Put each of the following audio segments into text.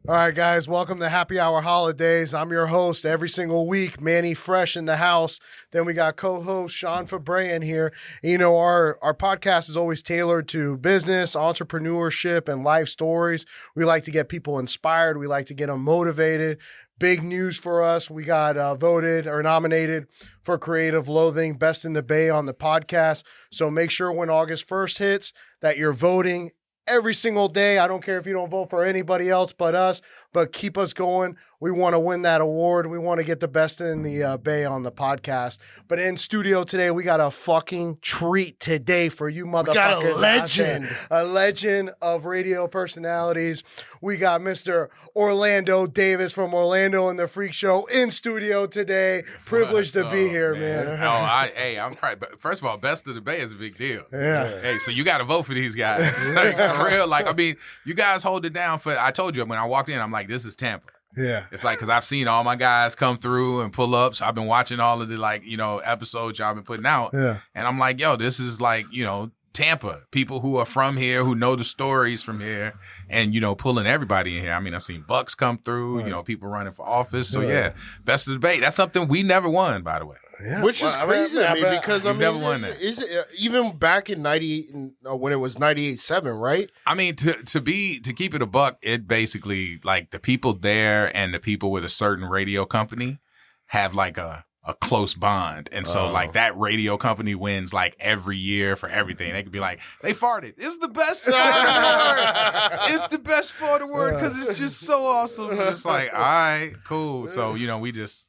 All right, guys, welcome to Happy Hour Holidaze. I'm your host every single week, Manny Fresh in the house. Then we got co-host Sean Febre in here. And, you know, our podcast is always tailored to business, entrepreneurship, and life stories. We like to get people inspired. We like to get them motivated. Big news for us. We got voted or nominated for Creative Loafing, Best in the Bay on the podcast. So make sure when August 1st hits that you're voting every single day. I don't care if you don't vote for anybody else but us, but keep us going. We want to win that award. We want to get the Best in the Bay on the podcast. But in studio today, we got a fucking treat today for you motherfuckers. We got a legend. A legend of radio personalities. We got Mr. Orlando Davis from Orlando and the Freak Show in studio today. Privileged to be here, man. I'm probably, first of all, Best of the Bay is a big deal. Yeah. Hey, so you got to vote for these guys. Like, for real. Like, I mean, you guys hold it down for, I told you when I walked in, I'm like, this is Tampa. Yeah. It's like, because I've seen all my guys come through and pull up. So I've been watching all of the, like, you know, episodes y'all been putting out. Yeah. And I'm like, yo, this is like, you know, Tampa. People who are from here, who know the stories from here, and, you know, pulling everybody in here. I mean, I've seen Bucks come through, you know, people running for office. So, yeah, Best of the Bay. That's something we never won, by the way. Yeah. Which is crazy to me because, I mean, never won that. Is it, even back in 98, when it was 98.7, right? I mean, to keep it a buck, it basically, like, the people there and the people with a certain radio company have, like, a close bond. And so, like, that radio company wins, like, every year for everything. They could be like, they farted. It's the best fart in the world. It's the best fart in the world because it's just so awesome. And it's like, all right, cool. So, you know, we just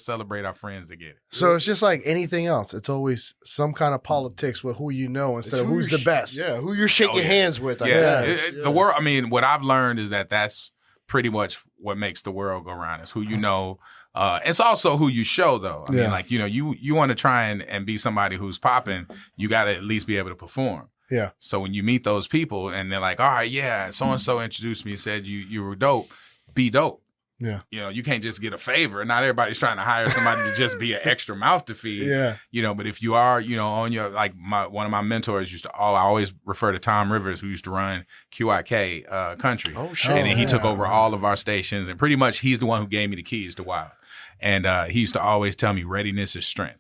celebrate our friends that get it. So it's just like anything else. It's always some kind of politics with who you know instead of who's the best. Yeah, who you're shaking hands with. I guess. The world, I mean, what I've learned is that's pretty much what makes the world go round. Is who you know. It's also who you show, though. I mean, like, you know, you want to try and be somebody who's popping, you got to at least be able to perform. Yeah. So when you meet those people and they're like, all right, yeah, so-and-so introduced me and said you were dope, be dope. Yeah. You know, you can't just get a favor. Not everybody's trying to hire somebody to just be an extra mouth to feed. Yeah. You know, but if you are, you know, on your, like one of my mentors used to, I always refer to Tom Rivers, who used to run QIK Country. Oh, shit. And then he took over all of our stations. And pretty much he's the one who gave me the keys to Wild. And he used to always tell me readiness is strength.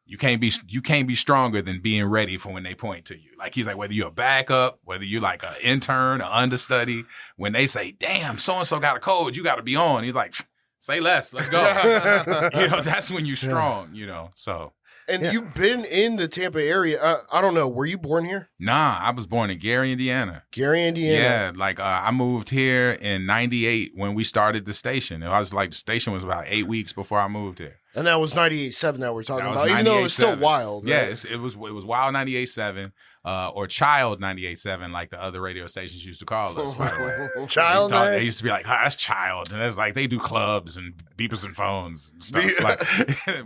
You can't be stronger than being ready for when they point to you. Like, he's like, whether you're a backup, whether you're like an intern, an understudy, when they say, damn, so-and-so got a code, you got to be on. He's like, say less, let's go. You know, that's when you're strong, you know, so. And you've been in the Tampa area. I don't know. Were you born here? Nah, I was born in Gary, Indiana. Gary, Indiana. Yeah, like I moved here in 98 when we started the station. I was like, the station was about 8 weeks before I moved here. And that was 98.7 that we're talking about, even though it was still wild. Yeah, right? it was wild 98.7 or child 98.7, like the other radio stations used to call us, by the way. Child, they used to be like, that's child. And it's like, they do clubs and beepers and phones and stuff. Like,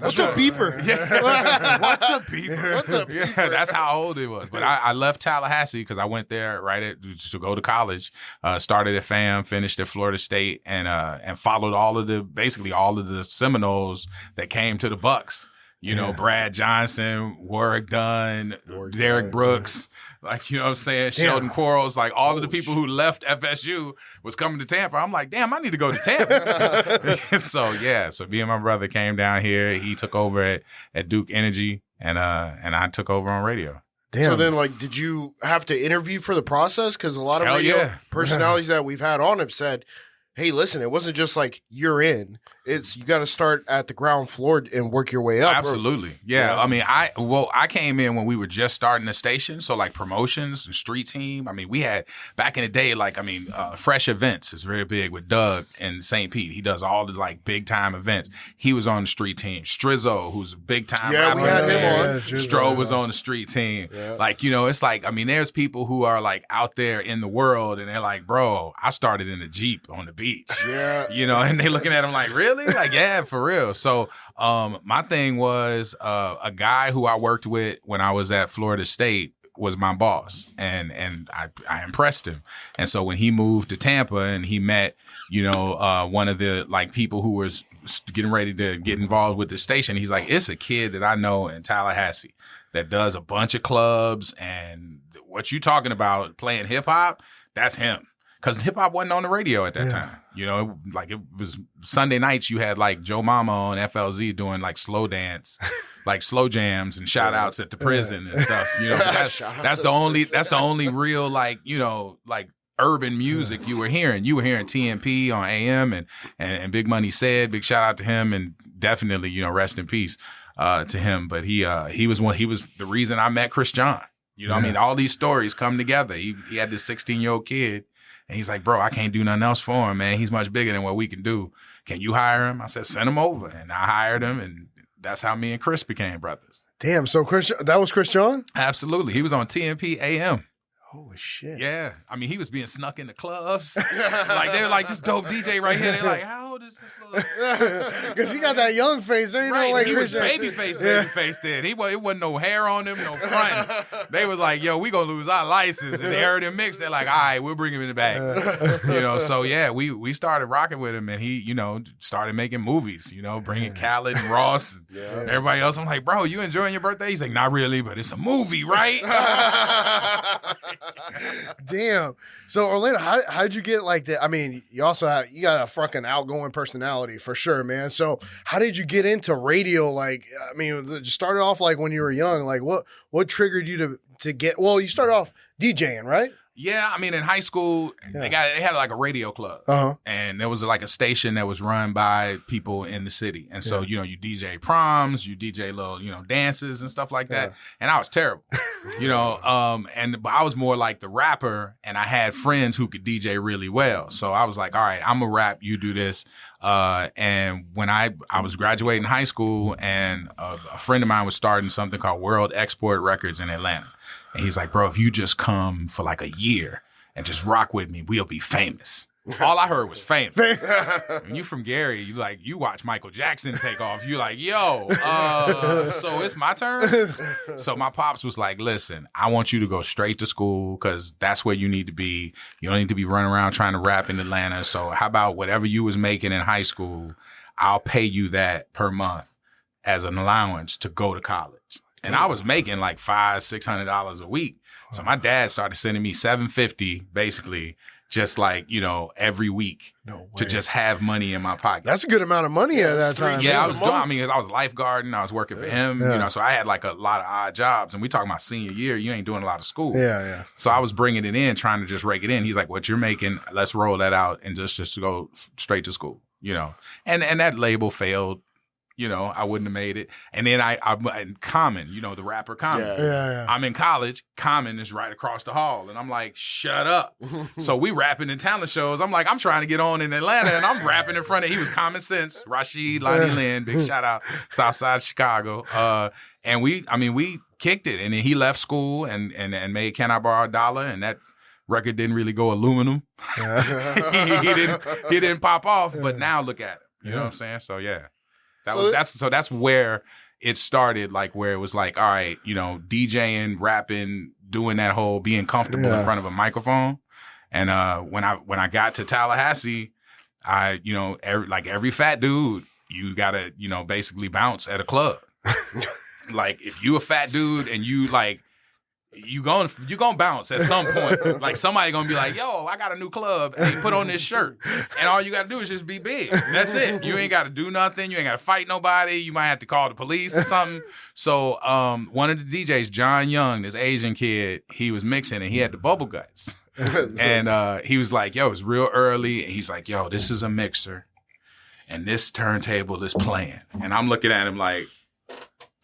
what's a beeper? Yeah. What's a beeper? What's a beeper? Yeah, that's how old it was. But I left Tallahassee because I went there to go to college, started at FAM, finished at Florida State, and followed basically all of the Seminoles that came to the Bucks. You know, Brad Johnson, Warwick Dunn, Derek Brooks, like, you know what I'm saying, Sheldon Quarles, like all of the people who left FSU was coming to Tampa. I'm like, damn, I need to go to Tampa. So me and my brother came down here. He took over at Duke Energy, and I took over on radio. Damn. So then, like, did you have to interview for the process? Because a lot of radio personalities that we've had on have said, hey, listen, it wasn't just like you're in. It's you got to start at the ground floor and work your way up. Absolutely. Yeah. I mean, I came in when we were just starting the station. So like promotions and street team. I mean, we had back in the day, like, I mean, Fresh Events is very big with Doug in St. Pete. He does all the like big time events. He was on the street team. Strizzo, who's a big time rapper. We had him on. Stro was on the street team. Yeah. Like, you know, it's like, I mean, there's people who are like out there in the world and they're like, bro, I started in a Jeep on the beach. Yeah. You know, and they looking at him like, really? Like, yeah, for real. So my thing was a guy who I worked with when I was at Florida State was my boss, and I impressed him. And so when he moved to Tampa and he met, you know, one of the like people who was getting ready to get involved with the station, he's like, it's a kid that I know in Tallahassee that does a bunch of clubs, and what you talking about playing hip hop, that's him. because hip hop wasn't on the radio at that time. You know, it was Sunday nights. You had like Joe Mama on FLZ doing like slow dance, like slow jams and shout outs at the prison and stuff. You know, that's the only real like, you know, like urban music you were hearing. You were hearing TMP on AM and Big Money Said. Big shout out to him, and definitely, you know, rest in peace to him. But he was the reason I met Chris John. You know what I mean? All these stories come together. He had this 16-year-old kid, and he's like, bro, I can't do nothing else for him, man. He's much bigger than what we can do. Can you hire him? I said, send him over. And I hired him, and that's how me and Chris became brothers. Damn, so that was Chris John? Absolutely. He was on TMP AM. Holy shit. Yeah. I mean, he was being snuck into clubs. Like, they were like, this dope DJ right here. They're like, how old is this little? Because he got that young face. Ain't right. No, like, he was baby face then. It wasn't no hair on him, no front. They was like, yo, we gonna lose our license. And they heard him mix. They're like, all right, we'll bring him in the bag. You know, so yeah, we started rocking with him, and he, you know, started making movies, you know, bringing Khaled and Ross and everybody else. I'm like, bro, you enjoying your birthday? He's like, not really, but it's a movie, right? Damn. So Orlando, how'd you get like that? I mean, you got a fucking outgoing personality for sure, man. So how did you get into radio? Like, I mean, you started off like when you were young. Like, what triggered you to get? Well, you started off DJing, right? Yeah, I mean, in high school, they had like a radio club, and there was like a station that was run by people in the city, and so you know, you DJ proms, you DJ little, you know, dances and stuff like that, and I was terrible, you know, but I was more like the rapper, and I had friends who could DJ really well, so I was like, all right, I'm a rap, you do this, and when I was graduating high school, and a friend of mine was starting something called World Export Records in Atlanta. And he's like, bro, if you just come for like a year and just rock with me, we'll be famous. All I heard was famous. When you from Gary, you watch Michael Jackson take off. You like, yo, so it's my turn? So my pops was like, listen, I want you to go straight to school because that's where you need to be. You don't need to be running around trying to rap in Atlanta. So how about whatever you was making in high school, I'll pay you that per month as an allowance to go to college. And I was making like $500-$600 a week. So my dad started sending me $750 basically, just like, you know, every week to just have money in my pocket. That's a good amount of money at that time. Yeah, I was doing, I mean, I was lifeguarding, I was working for him, you know, so I had like a lot of odd jobs. And we talking about senior year, you ain't doing a lot of school. Yeah. So I was bringing it in, trying to just rake it in. He's like, what you're making, let's roll that out and just go straight to school, you know. And that label failed. You know, I wouldn't have made it. And then I'm in Common, you know, the rapper Common. Yeah. I'm in college. Common is right across the hall. And I'm like, shut up. So we rapping in talent shows. I'm like, I'm trying to get on in Atlanta. And I'm rapping in front of, he was Common Sense, Rashid, Lonnie Lynn, big shout out, Southside Chicago. And we kicked it. And then he left school and made Can I Borrow a Dollar? And that record didn't really go aluminum. he didn't pop off. But now look at it. You know what I'm saying? So, yeah. That's where it started, like where it was like, all right, you know, DJing, rapping, doing that whole being comfortable in front of a microphone. And when I got to Tallahassee, I, you know, every fat dude, you gotta, you know, basically bounce at a club. Like if you a fat dude and you like, you gonna bounce at some point. Like somebody gonna be like, yo, I got a new club, and you put on this shirt. And all you gotta do is just be big. That's it. You ain't gotta do nothing. You ain't gotta fight nobody. You might have to call the police or something. So one of the DJs, John Young, this Asian kid, he was mixing and he had the bubble guts. And he was like, yo, it's real early. And he's like, yo, this is a mixer. And this turntable is playing. And I'm looking at him like,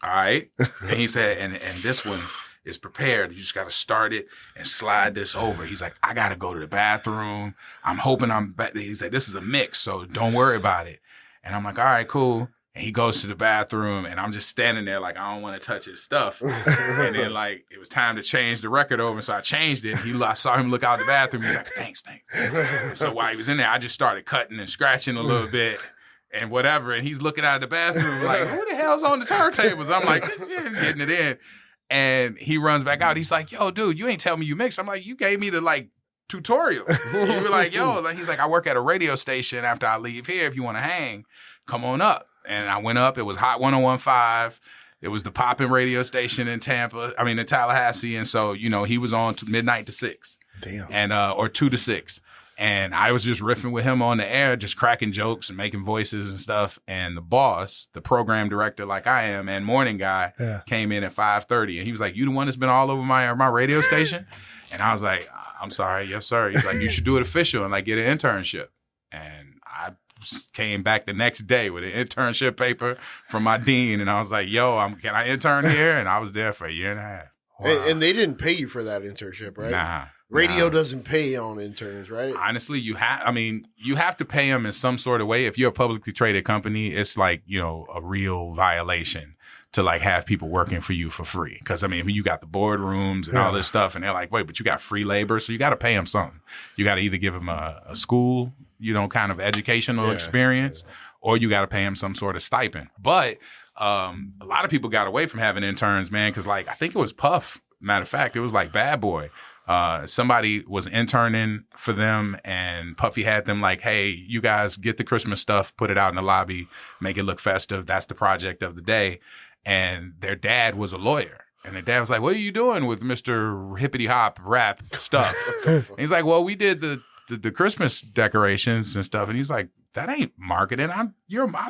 all right. And he said, and this one is prepared. You just got to start it and slide this over. He's like, I got to go to the bathroom. I'm hoping he said, this is a mix, so don't worry about it. And I'm like, all right, cool. And he goes to the bathroom and I'm just standing there like, I don't want to touch his stuff. And then like, it was time to change the record over. So I changed it. I saw him look out the bathroom. He's like, thanks. And so while he was in there, I just started cutting and scratching a little bit and whatever. And he's looking out of the bathroom like, who the hell's on the turntables? I'm like, getting it in. And he runs back out. He's like, yo, dude, you ain't tell me you mixed. I'm like, you gave me the like tutorial. You were like, yo, he's like, I work at a radio station after I leave here. If you want to hang, come on up. And I went up. It was Hot 101.5. It was the popping radio station in in Tallahassee. And so, you know, he was on midnight to 6. Damn. And, or 2 to 6. And I was just riffing with him on the air, just cracking jokes and making voices and stuff. And the boss, the program director like I am, and morning guy came in at 5:30. And he was like, you the one that's been all over my radio station? And I was like, I'm sorry. Yes, sir. He's like, you should do it official and like get an internship. And I came back the next day with an internship paper from my dean. And I was like, yo, can I intern here? And I was there for a year and a half. Wow. And they didn't pay you for that internship, right? Nah. Radio doesn't pay on interns, right? Honestly, you have to pay them in some sort of way. If you're a publicly traded company, it's like, a real violation to like have people working for you for free. Because you got the boardrooms and all this stuff, and they're like, wait, but you got free labor, so you got to pay them something. You got to either give them a school, kind of educational experience, or you got to pay them some sort of stipend. But a lot of people got away from having interns, man, because like I think it was Puff. Matter of fact, it was like Bad Boy. Somebody was interning for them, and Puffy had them like, hey, you guys get the Christmas stuff, put it out in the lobby, make it look festive. That's the project of the day. And their dad was a lawyer. And their dad was like, what are you doing with Mr. Hippity Hop rap stuff? And he's like, well, we did the Christmas decorations and stuff. And he's like, that ain't marketing. I'm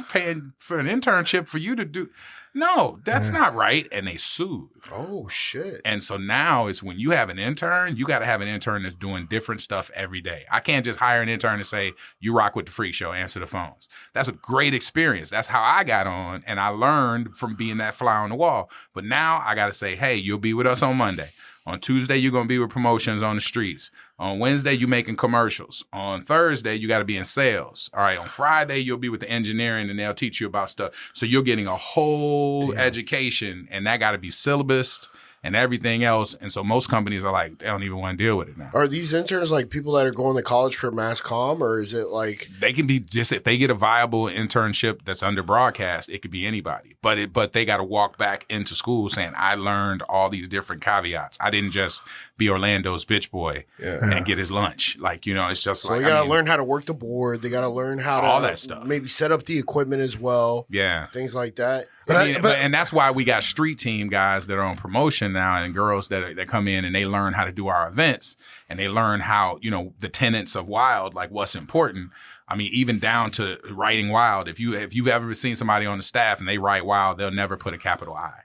paying for an internship for you to do. No, that's not right. And they sued. Oh, shit. And so now it's when you have an intern, you got to have an intern that's doing different stuff every day. I can't just hire an intern and say, you rock with the freak show, answer the phones. That's a great experience. That's how I got on. And I learned from being that fly on the wall. But now I got to say, hey, you'll be with us on Monday. On Tuesday, you're going to be with promotions on the streets. On Wednesday, you're making commercials. On Thursday, you got to be in sales. All right. On Friday, you'll be with the engineering, and they'll teach you about stuff. So you're getting a whole education, and that got to be syllabus and everything else. And so most companies are like, they don't even want to deal with it now. Are these interns like people that are going to college for mass comm, or is it like they can be just if they get a viable internship that's under broadcast, it could be anybody. But they got to walk back into school saying, I learned all these different caveats. I didn't just be Orlando's bitch boy and get his lunch. Like, it's just so like they got to learn how to work the board. They got to learn how to all that stuff. Maybe set up the equipment as well. Yeah, things like that. And that's why we got street team guys that are on promotion now, and girls that come in and they learn how to do our events, and they learn how, the tenets of Wild, like what's important. Even down to writing Wild. If you've ever seen somebody on the staff and they write Wild, they'll never put a capital I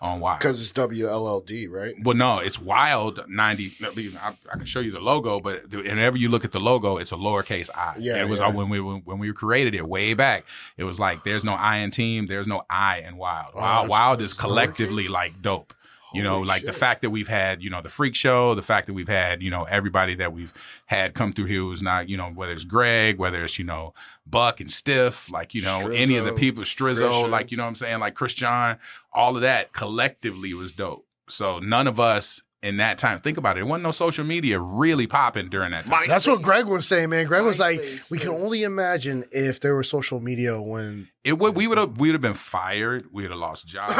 on Wild. Because it's WLLD, right? Well, no, it's Wild 90. I can show you the logo, but whenever you look at the logo, it's a lowercase I. Yeah, and it was when we created it way back. It was like there's no I in team, there's no I in Wild. Wild is collectively like dope. Like the fact that we've had, the freak show, the fact that we've had, everybody that we've had come through here who's not, whether it's Greg, whether it's, Buck and Stiff, like, Strizzo, any of the people, Strizzo, Christian. Like, what I'm saying, like Chris John, all of that collectively was dope. So none of us in that time, think about it, there wasn't no social media really popping during that time. That's what Greg was saying, man. Greg was like, we can only imagine if there was social media when we would have been fired. We would have lost jobs.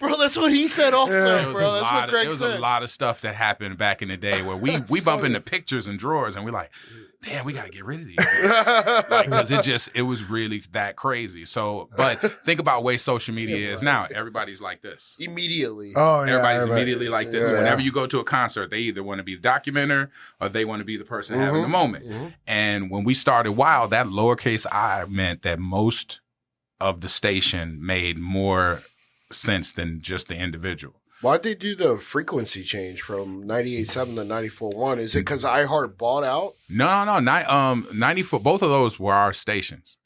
Bro, that's what he said also, bro. That's what Greg said. There was a lot of stuff that happened back in the day where we bump into pictures and drawers and we're like, damn, we got to get rid of these. Because it was really that crazy. So, but think about the way social media is now. Everybody's like this. Immediately. Oh, yeah. Everybody's immediately like this. Yeah. Whenever you go to a concert, they either want to be the documenter or they want to be the person having the moment. Mm-hmm. And when we started Wild, that lowercase I meant that most of the station made more sense than just the individual. Why'd they do the frequency change from 98.7 to 94.1? Is it because iHeart bought out? No. 94. Both of those were our stations.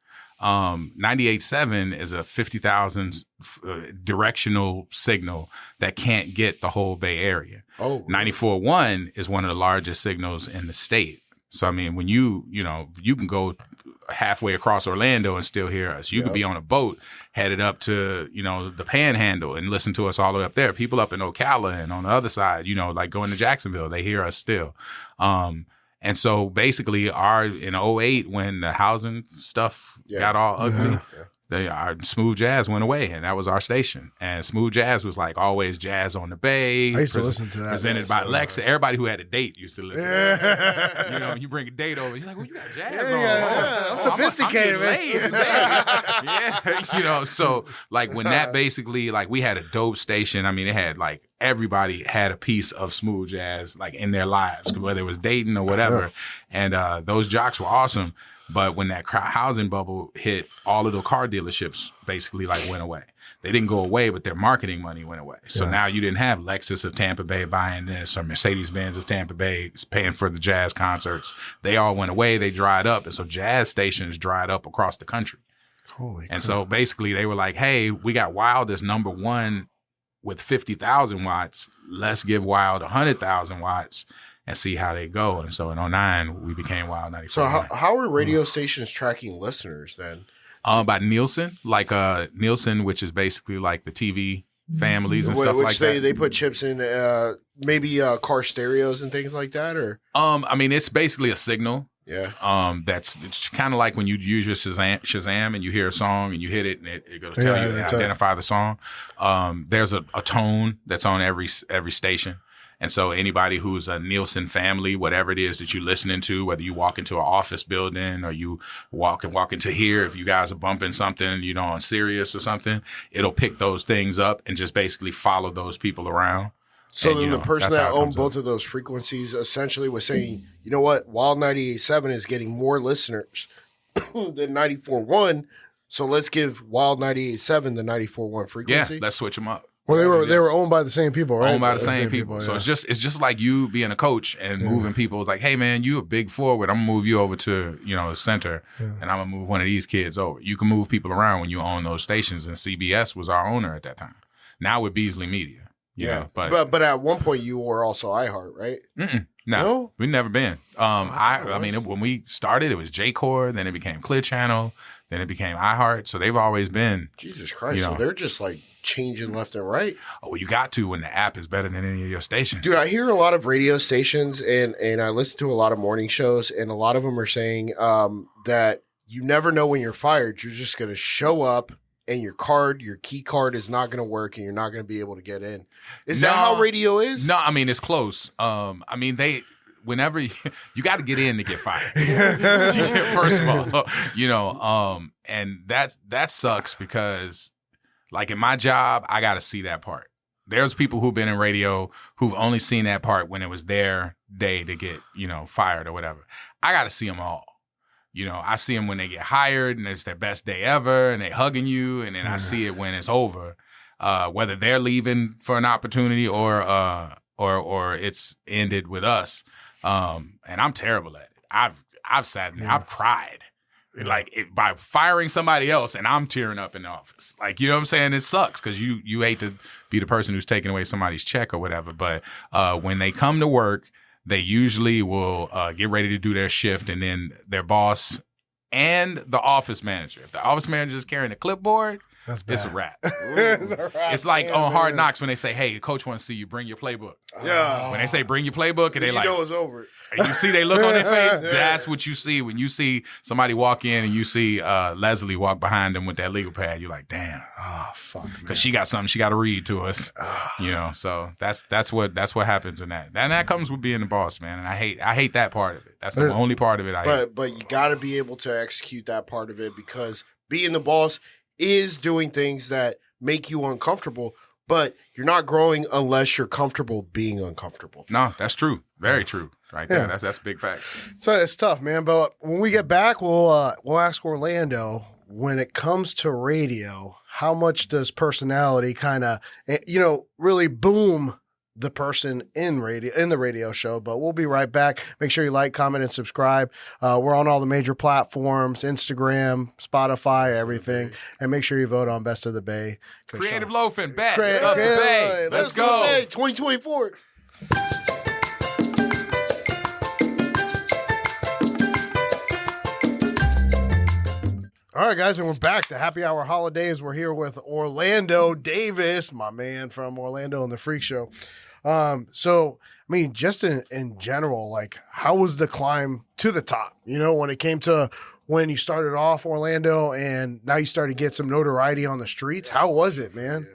98.7 is a 50,000 directional signal that can't get the whole Bay Area. Oh, really? 94.1 is one of the largest signals in the state. So, when you can go halfway across Orlando and still hear us. You could be on a boat headed up to, the Panhandle and listen to us all the way up there. People up in Ocala and on the other side, like going to Jacksonville, they hear us still. And so basically in 08, when the housing stuff got all ugly, our Smooth Jazz went away, and that was our station. And Smooth Jazz was like always jazz on the Bay. I used to listen to that. Presented by Lexa. Everybody who had a date used to listen to that. You bring a date over, you're like, well, you got jazz on. Yeah. I'm sophisticated, man. So like when that basically, like we had a dope station. It had like everybody had a piece of smooth jazz like in their lives, whether it was dating or whatever. And those jocks were awesome. But when that housing bubble hit, all of the car dealerships basically like went away. They didn't go away, but their marketing money went away. So now you didn't have Lexus of Tampa Bay buying this or Mercedes-Benz of Tampa Bay paying for the jazz concerts. They all went away. They dried up. And so jazz stations dried up across the country. Holy and so basically they were like, hey, we got Wild as number one with 50,000 watts. Let's give Wild 100,000 watts and see how they go. And so in 2009, we became Wild 94. So how are radio stations tracking listeners then? By Nielsen, like Nielsen, which is basically like the TV families and stuff like that. They put chips in maybe car stereos and things like that, or I mean, it's basically a signal. Yeah. It's kind of like when you use your Shazam and you hear a song and you hit it and it goes tell you and identify the song. There's a tone that's on every station. And so anybody who's a Nielsen family, whatever it is that you're listening to, whether you walk into an office building or you walk into here, if you guys are bumping something, you know, on Sirius or something, it'll pick those things up and just basically follow those people around. So and, then the person that owned both of those frequencies essentially was saying, you know what, Wild 98.7 is getting more listeners than 94.1, so let's give Wild 98.7 the 94.1 frequency. Yeah, let's switch them up. Well, they were owned by the same people, right? Owned by the same people. So it's just like you being a coach and moving people. It's like, hey man, you a big forward. I'm gonna move you over to center, and I'm gonna move one of these kids over. You can move people around when you own those stations. And CBS was our owner at that time. Now with Beasley Media, but at one point you were also iHeart, right? No, we've never been. I mean, when we started, it was J-Core, then it became Clear Channel, then it became iHeart. So they've always been. Jesus Christ! So they're just like changing left and right. Oh, you got to when the app is better than any of your stations. Dude, I hear a lot of radio stations and I listen to a lot of morning shows, and a lot of them are saying that you never know when you're fired. You're just going to show up and your key card is not going to work and you're not going to be able to get in. Is that how radio is? No, I mean, it's close. I mean, whenever you got to get in to get fired. First of all, and that sucks because like in my job, I got to see that part. There's people who've been in radio who've only seen that part when it was their day to get, fired or whatever. I got to see them all. I see them when they get hired and it's their best day ever and they hugging you. And then I see it when it's over, whether they're leaving for an opportunity or it's ended with us. And I'm terrible at it. I've sat there, I've cried. By firing somebody else and I'm tearing up in the office. Like, you know what I'm saying? It sucks because you hate to be the person who's taking away somebody's check or whatever. But when they come to work, they usually will get ready to do their shift, and then their boss and the office manager. If the office manager is carrying a clipboard, it's a wrap. It's like on Hard Knocks when they say, hey, the coach wants to see you, bring your playbook. Yeah. When they say bring your playbook and they like, it's over. And you see they look on their face, that's what you see. When you see somebody walk in and you see Leslie walk behind them with that legal pad, you're like, damn. Oh, fuck. Because she got something she got to read to us. So that's what happens in that. And that comes with being the boss, man. And I hate that part of it. That's the only part of it I hate. But you got to be able to execute that part of it because being the boss is doing things that make you uncomfortable, but you're not growing unless you're comfortable being uncomfortable. No, that's true. Very true. Right there. Yeah. That's big facts. So it's tough, man. But when we get back, we'll ask Orlando, when it comes to radio, how much does personality kind of, really boom the person in the radio show? But we'll be right back. Make sure you like, comment, and subscribe. We're on all the major platforms, Instagram, Spotify, everything. And make sure you vote on Best of the Bay. Creative Loafing, Best of the Bay. Let's go. 2024. All right, guys, and we're back to Happy Hour Holidaze. We're here with Orlando Davis, my man from Orlando and the Freak Show. So, I mean, just in general, like, how was the climb to the top? When it came to when you started off Orlando and now you started to get some notoriety on the streets. How was it, man?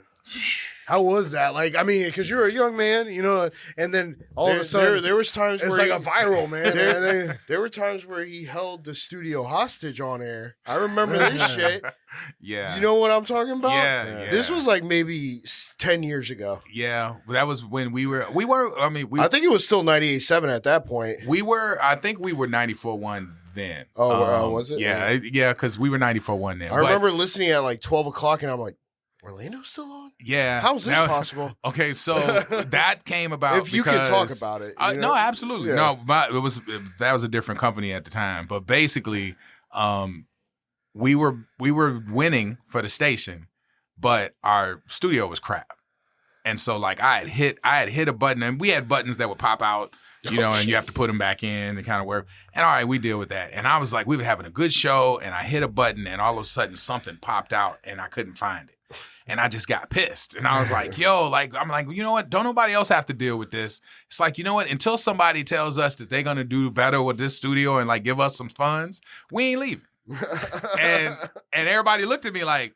How was that? Like, I mean, because you're a young man, you know, and then all of a sudden, there was times it's where like a viral, man. there were times where he held the studio hostage on air. I remember this shit. Yeah. You know what I'm talking about? Yeah. This was like maybe 10 years ago. Yeah. That was when we were, I think it was still 98.7 at that point. I think we were 94.1 then. Oh, was it? Yeah, because we were 94.1 then. I remember listening at like 12 o'clock and I'm like, Orlando's still on? Yeah. How's this possible? Okay, so that came about if you can talk about it. You know? No, absolutely. Yeah. No, that was a different company at the time. But basically, we were winning for the station, but our studio was crap. And so like I had hit a button, and we had buttons that would pop out, you know, and you have to put them back in and kind of work. And all right, we deal with that. And I was like, we were having a good show, and I hit a button, and all of a sudden something popped out, and I couldn't find it. And I just got pissed. And I was like, yo, like, I'm like, you know what? Don't nobody else have to deal with this. It's like, you know what? Until somebody tells us that they're going to do better with this studio and like give us some funds, we ain't leaving. and everybody looked at me like,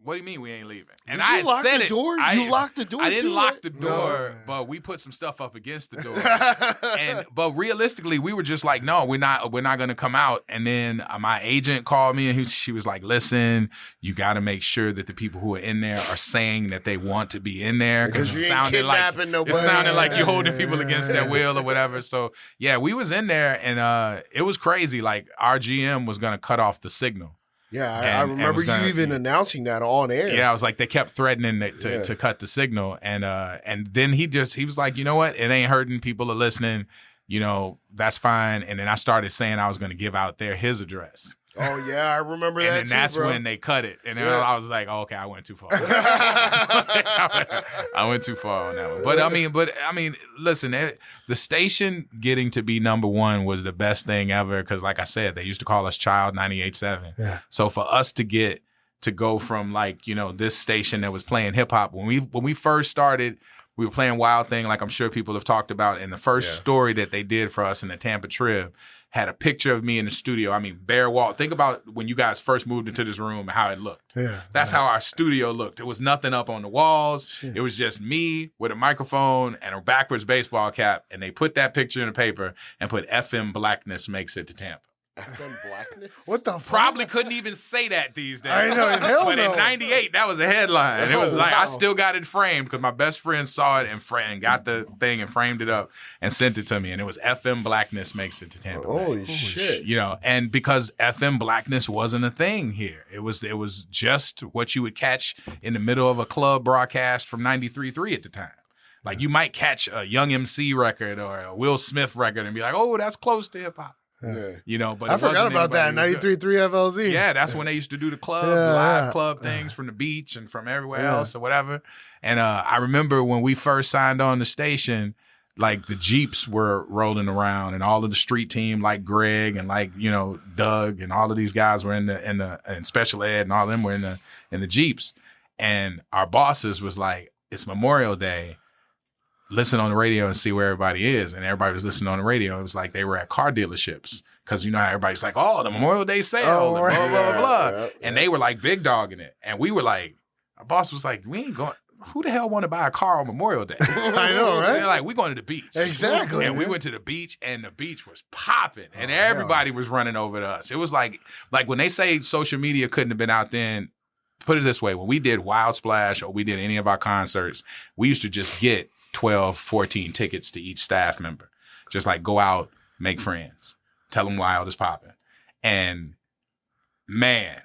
what do you mean we ain't leaving? And I said it. You locked the door. I didn't lock the door, but we put some stuff up against the door. But realistically, we were just like, no, we're not going to come out. And then my agent called me, and she was like, listen, you got to make sure that the people who are in there are saying that they want to be in there, because it sounded like you're holding people against their will or whatever. So yeah, we was in there, and it was crazy. Like our GM was going to cut off the signal. Yeah, I remember you even announcing that on air. Yeah, I was like, they kept threatening to cut the signal, and then he was like, you know what, it ain't hurting, people are listening, you know, that's fine. And then I started saying I was going to give out his address. Oh yeah, I remember that. And then that's when they cut it, and then I was like, oh, okay, I went too far. I went too far on that one. But I mean, listen, the station getting to be number one was the best thing ever, because, like I said, they used to call us Child 98.7. Yeah. So for us to go from, like, you know, this station that was playing hip hop when we first started. We were playing Wild Thing, like I'm sure people have talked about. And the first story that they did for us in the Tampa trip had a picture of me in the studio. I mean, bare wall. Think about when you guys first moved into this room, how it looked. Yeah, that's how our studio looked. It was nothing up on the walls. Shit. It was just me with a microphone and a backwards baseball cap. And they put that picture in the paper and put FM Blackness makes it to Tampa. FM Blackness? What the fuck? Probably couldn't even say that these days. I know, hell but no. in 98, that was a headline. It was like, wow. I still got it framed because my best friend saw it and got the thing and framed it up and sent it to me. And it was FM Blackness makes it to Tampa. Holy shit. You know, and because FM Blackness wasn't a thing here. It was just what you would catch in the middle of a club broadcast from 93.3 at the time. Like, you might catch a Young MC record or a Will Smith record and be like, oh, that's close to hip hop. Yeah. You know, but I forgot about that 93.3 FLZ. Yeah, that's when they used to do the live club things from the beach and from everywhere else or whatever. And I remember when we first signed on the station, like the Jeeps were rolling around, and all of the street team, like Greg and like, you know, Doug and all of these guys were in special ed, and all of them were in the Jeeps. And our bosses was like, it's Memorial Day. Listen on the radio and see where everybody is. And everybody was listening on the radio. It was like they were at car dealerships, because you know how everybody's like, oh, the Memorial Day sale, blah, blah, blah, blah. Yeah. And they were like big dogging it. And we were like, our boss was like, we ain't going, who the hell want to buy a car on Memorial Day? I know, right? They're like, we're going to the beach. Exactly. And we went to the beach, and the beach was popping, and everybody was running over to us. It was like when they say social media couldn't have been out then, put it this way, when we did Wild Splash or we did any of our concerts, we used to just get 12, 14 tickets to each staff member. Just like go out, make friends, tell them Wild is popping. And man,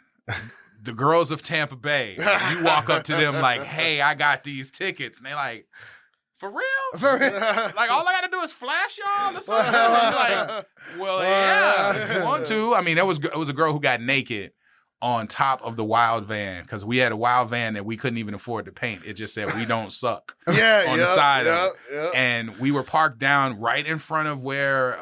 the girls of Tampa Bay, you walk up to them like, hey, I got these tickets. And they're like, for real? Like, all I got to do is flash y'all? That's all I like, well, yeah, if you want to. I mean, it was a girl who got naked on top of the Wild van, because we had a Wild van that we couldn't even afford to paint. It just said, we don't suck on the side of it. And we were parked down right in front of where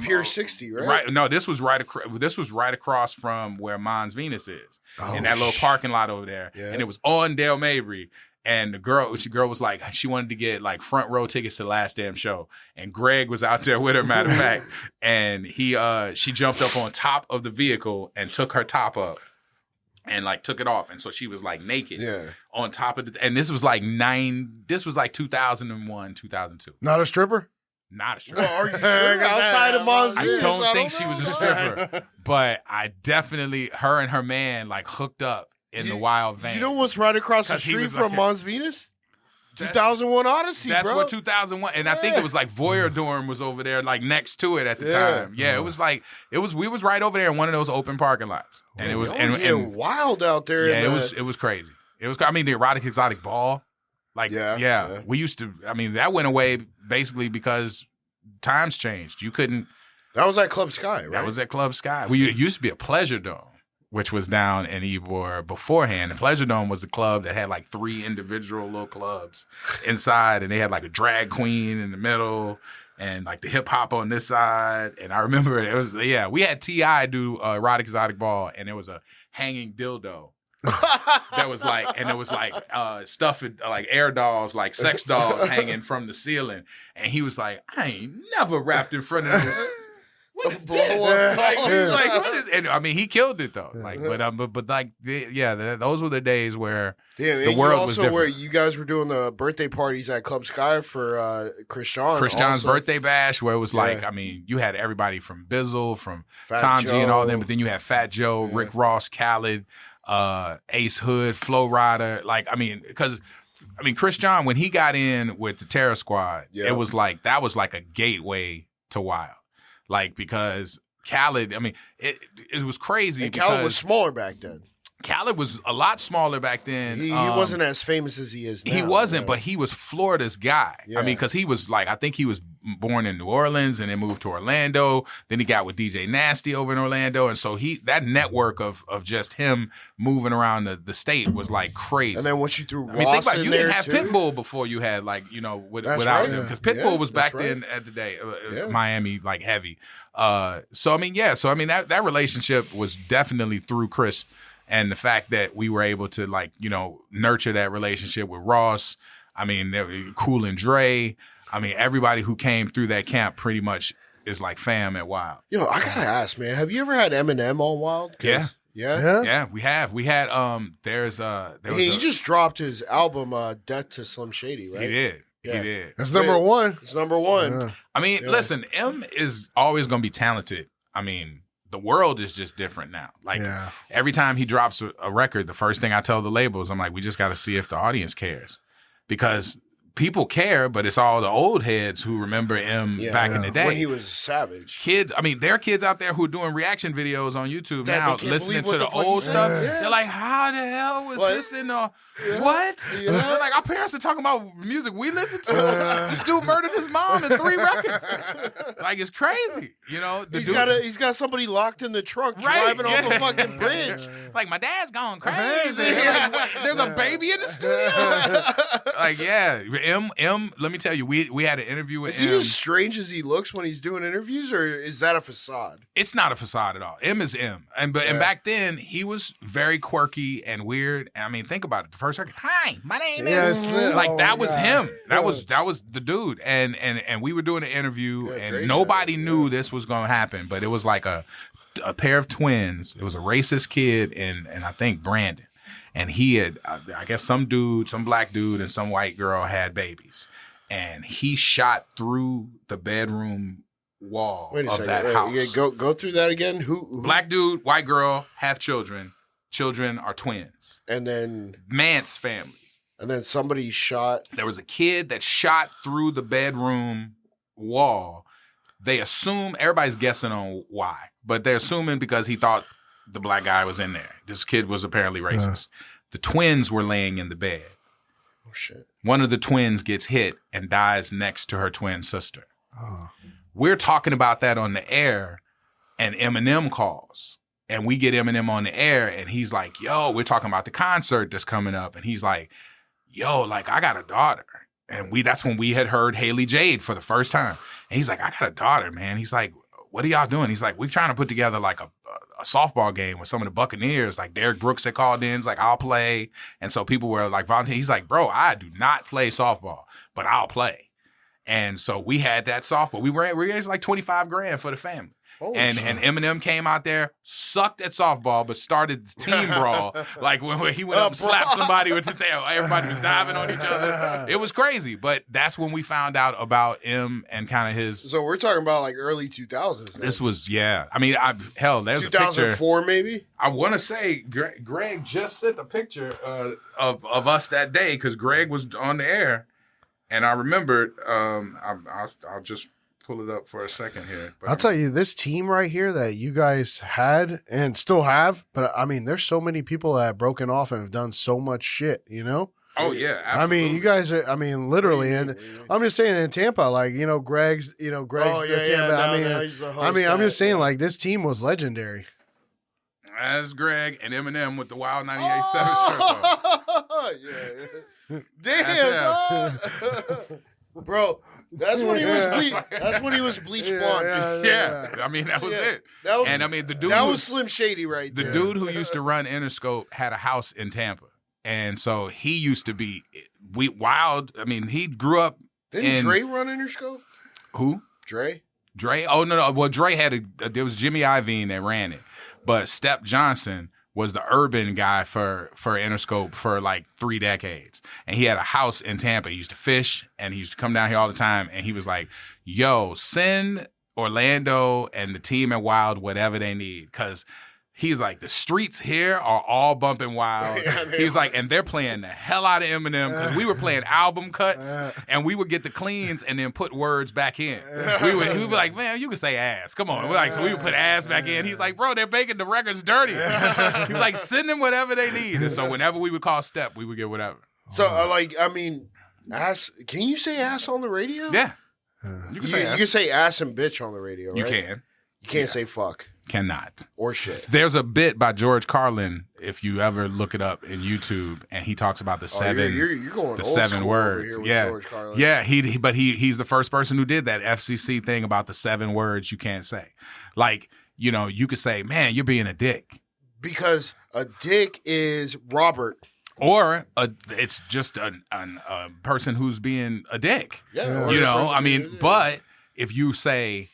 Pier 60, right? Right. No, this was right across from where Mons Venus is. In that little parking lot over there. Yeah. And it was on Dale Mabry. And the girl was like, she wanted to get like front row tickets to the last damn show. And Greg was out there with her, matter of fact. And she jumped up on top of the vehicle and took her top up and like took it off. And so she was like naked on top of and this was like 2001, 2002. Not a stripper? Not a stripper. Well, are you sure? Outside of Mons I Venus, don't think she was a stripper, but I definitely, her and her man like hooked up in the wild van. You know what's right across the street from Mons Venus? 2001 Odyssey, That's bro. what 2001, and I think it was like Voyeur Dorm was over there, like next to it at the time. Yeah, it was like we was right over there in one of those open parking lots, and it was and wild out there. Yeah, it was crazy. It was. I mean, the erotic exotic ball, like we used to. I mean, that went away basically because times changed. You couldn't. That was at Club Sky, right? That was at Club Sky. Well, it used to be a Pleasure Dome, which was down in Ybor beforehand. The Pleasure Dome was the club that had like 3 individual little clubs inside, and they had like a drag queen in the middle and like the hip hop on this side. And I remember it was, we had T.I. do erotic exotic ball, and it was a hanging dildo. That was like, and it was like stuff like air dolls, like sex dolls hanging from the ceiling. And he was like, I ain't never rapped in front of this. What is this? Like, he was like, what is? And I mean, he killed it though. Like, but like, those were the days where the world was different. Where you guys were doing the birthday parties at Club Sky for Chris Sean's birthday bash, where it was like, I mean, you had everybody from Bizzle, from Fat Tom Joe. G, and all them, but then you had Fat Joe, Rick Ross, Khaled, Ace Hood, Flo Rida. Like, I mean, because. I mean, Chris John, when he got in with the Terror Squad, it was like, that was like a gateway to Wild. Like, because Khaled, I mean, it was crazy. And Khaled was smaller back then. Khaled was a lot smaller back then. He wasn't as famous as he is now. He wasn't, but he was Florida's guy. Yeah. I mean, because he was like, I think he was born in New Orleans and then moved to Orlando. Then he got with DJ Nasty over in Orlando. And so that network of just him moving around the state was like crazy. And then once you threw Ross think about it, you didn't have too. Pitbull before you had like, you know, without him. Because Pitbull was back then at the day, Miami, like heavy. So, I mean, that relationship was definitely through Chris. And the fact that we were able to, like, you know, nurture that relationship with Ross. I mean, Cool and Dre. I mean, everybody who came through that camp pretty much is like fam at Wild. Yo, I gotta ask, man, have you ever had Eminem on Wild? Yeah, we have. We had he just dropped his album Death to Slim Shady, right? He did. Yeah. He did. That's number one. It's number one. Yeah. I mean, listen, M is always gonna be talented. I mean, the world is just different now. Like every time he drops a record, the first thing I tell the labels, I'm like, we just got to see if the audience cares, because people care, but it's all the old heads who remember him back in the day when he was savage. Kids, I mean, there are kids out there who are doing reaction videos on YouTube now, listening to the old stuff. Yeah. They're like, how the hell was this in the what? Yeah. They're like, our parents are talking about music we listen to. This dude murdered his mom in 3 records. Like, it's crazy, you know. He's got somebody locked in the trunk driving off a fucking bridge. Like, my dad's gone crazy. Like, there's a baby in the studio. Like, M. Let me tell you, we had an interview with M. Is he as strange as he looks when he's doing interviews, or is that a facade? It's not a facade at all. M is M, and back then he was very quirky and weird. I mean, think about it. The first record, hi, my name is like that was him. That was the dude, and we were doing an interview, and nobody knew this was going to happen, but it was like a pair of twins. It was a racist kid, and I think Brandon. And he had, I guess, some black dude and some white girl had babies. And he shot through the bedroom wall of that house. Go through that again. Who? Black dude, white girl, have children. Children are twins. And then? Mance family. And then somebody shot? There was a kid that shot through the bedroom wall. They assume, everybody's guessing on why. But they're assuming because he thought the black guy was in there. This kid was apparently racist. The twins were laying in the bed. Oh, shit. One of the twins gets hit and dies next to her twin sister. Oh. We're talking about that on the air, and Eminem calls. And we get Eminem on the air, and he's like, yo, we're talking about the concert that's coming up. And he's like, yo, like, I got a daughter. And that's when we had heard Haley Jade for the first time. And he's like, I got a daughter, man. He's like, what are y'all doing? He's like, we're trying to put together like a softball game with some of the Buccaneers. Like Derek Brooks had called in. He's like, I'll play. And so people were like volunteering. He's like, bro, I do not play softball, but I'll play. And so we had that softball. We raised like $25,000 for the family. And Eminem came out there, sucked at softball, but started the team brawl. Like when he went up and slapped somebody with the tail. Everybody was diving on each other. It was crazy. But that's when we found out about M and kind of his. So we're talking about like early 2000s. Then. This was, I mean, there's a picture. 2004 maybe? I want to say Greg just sent a picture of us that day because Greg was on the air. And I remembered, I'll just pull it up for a second here. But I'll tell you, this team right here that you guys had and still have, but I mean, there's so many people that have broken off and have done so much shit, you know? Oh, yeah, absolutely. I mean, you guys are, literally, and I'm just saying in Tampa, like, Greg's the Tampa. I'm just saying, like, this team was legendary. That's Greg and Eminem with the Wild 98.7 circle. Damn, bro. That's when he was That's when he was bleach blonde. Yeah. I mean, that was it. The dude was Slim Shady right there. The dude who used to run Interscope had a house in Tampa. And so he used to be wild. I mean, he grew up. Didn't Dre run Interscope? Who? Dre? Oh, no. Well, Dre there was Jimmy Iovine that ran it. But Step Johnson was the urban guy for Interscope for like 3 decades. And he had a house in Tampa. He used to fish and he used to come down here all the time. And he was like, yo, send Orlando and the team at Wild whatever they need. Because he's like, the streets here are all bumping Wild. He's like, and they're playing the hell out of Eminem because we were playing album cuts and we would get the cleans and then put words back in. We would be like, man, you can say ass. Come on. So we would put ass back in. He's like, bro, they're making the records dirty. He's like, send them whatever they need. And so whenever we would call Step, we would get whatever. So, ass. Can you say ass on the radio? Yeah. You can say ass. You can say ass and bitch on the radio, right? You can. You can't say fuck. Cannot. Or shit. There's a bit by George Carlin, if you ever look it up in YouTube, and he talks about the seven you're going the old 7 school words. over here with Yeah. George Carlin. Yeah, he's the first person who did that FCC thing about the 7 words you can't say. Like, you could say, man, you're being a dick. Because a dick is Robert. Or it's just a person who's being a dick. Yeah. But if you say,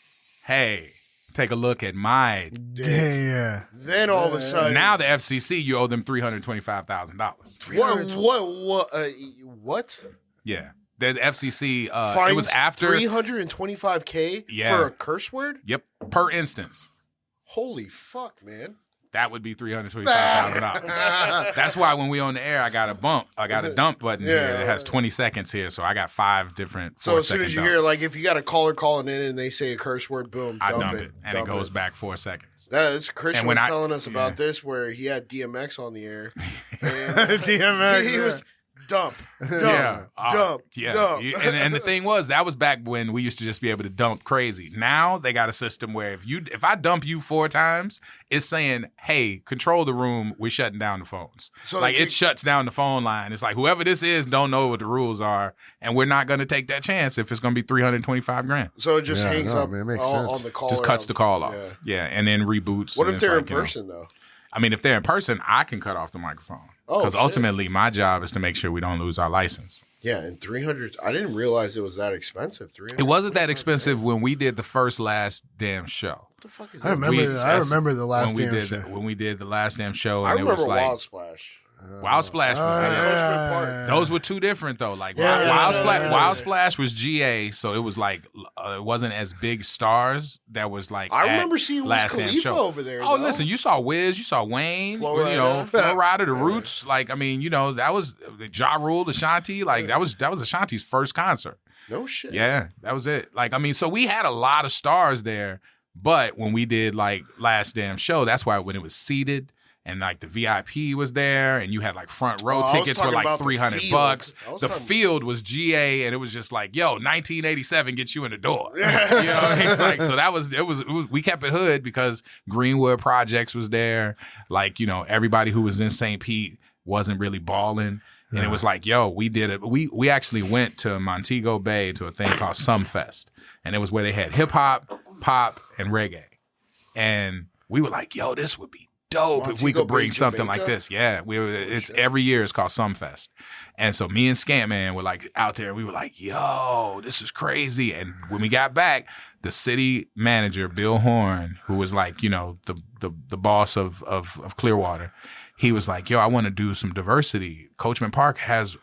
hey, take a look at my dick. Yeah. Then all of a sudden, now the FCC, you owe them $325,000. What? Yeah, the FCC. Fines it was after $325K for a curse word. Yep, per instance. Holy fuck, man. That would be $325,000. That's why when we on the air, I got a dump button here that has 20 seconds here. So I got 5 different. So as soon as you hear, like, if you got a caller calling in and they say a curse word, boom, I dump it, and it goes back 4 seconds. That's Christian was telling us about this, where he had DMX on the air. And DMX. He was dump. And the thing was, that was back when we used to just be able to dump crazy. Now they got a system where if I dump you 4 times, it's saying, hey, control the room, we're shutting down the phones. So like it shuts down the phone line. It's like whoever this is don't know what the rules are, and we're not going to take that chance if it's going to be $325,000. So it just hangs up on the call. Just cuts the call off. Yeah, and then reboots. What if they're in person though? I mean, if they're in person, I can cut off the microphone. Because ultimately, my job is to make sure we don't lose our license. Yeah, and 300. I didn't realize it was that expensive. It wasn't that expensive when we did the first Last Damn Show. What the fuck is that? I remember the Last Damn Show. When we did the Last Damn Show, and it was like Wild Splash. Wild Splash was there. Those were 2 different though. Like Wild Splash was GA, so it was like it wasn't as big stars. That was like I remember seeing Wiz Khalifa over there. Oh, listen, you saw Wiz, you saw Wayne, Flo Rida, The Roots. Like I mean, that was Ja Rule, Ashanti. Like that was Ashanti's first concert. No shit. Yeah, that was it. Like I mean, so we had a lot of stars there. But when we did like Last Damn Show, that's why when it was seated. And like the VIP was there, and you had like front row tickets for like $300. The field was GA, and it was just like, yo, 1987 gets you in the door. You know what I mean? Like, so that was it was we kept it hood because Greenwood Projects was there. Like, everybody who was in St. Pete wasn't really balling. And it was like, yo, we did it. We actually went to Montego Bay to a thing called Sumfest. And it was where they had hip hop, pop, and reggae. And we were like, yo, this would be dope if we Montego could bring Bay, something Jamaica? like this. Yeah, it's every year it's called Sumfest. And so me and Scantman were like out there. We were like, yo, this is crazy. And when we got back, the city manager, Bill Horn, who was like, you know, the boss of Clearwater, he was like, yo, I want to do some diversity. Coachman Park has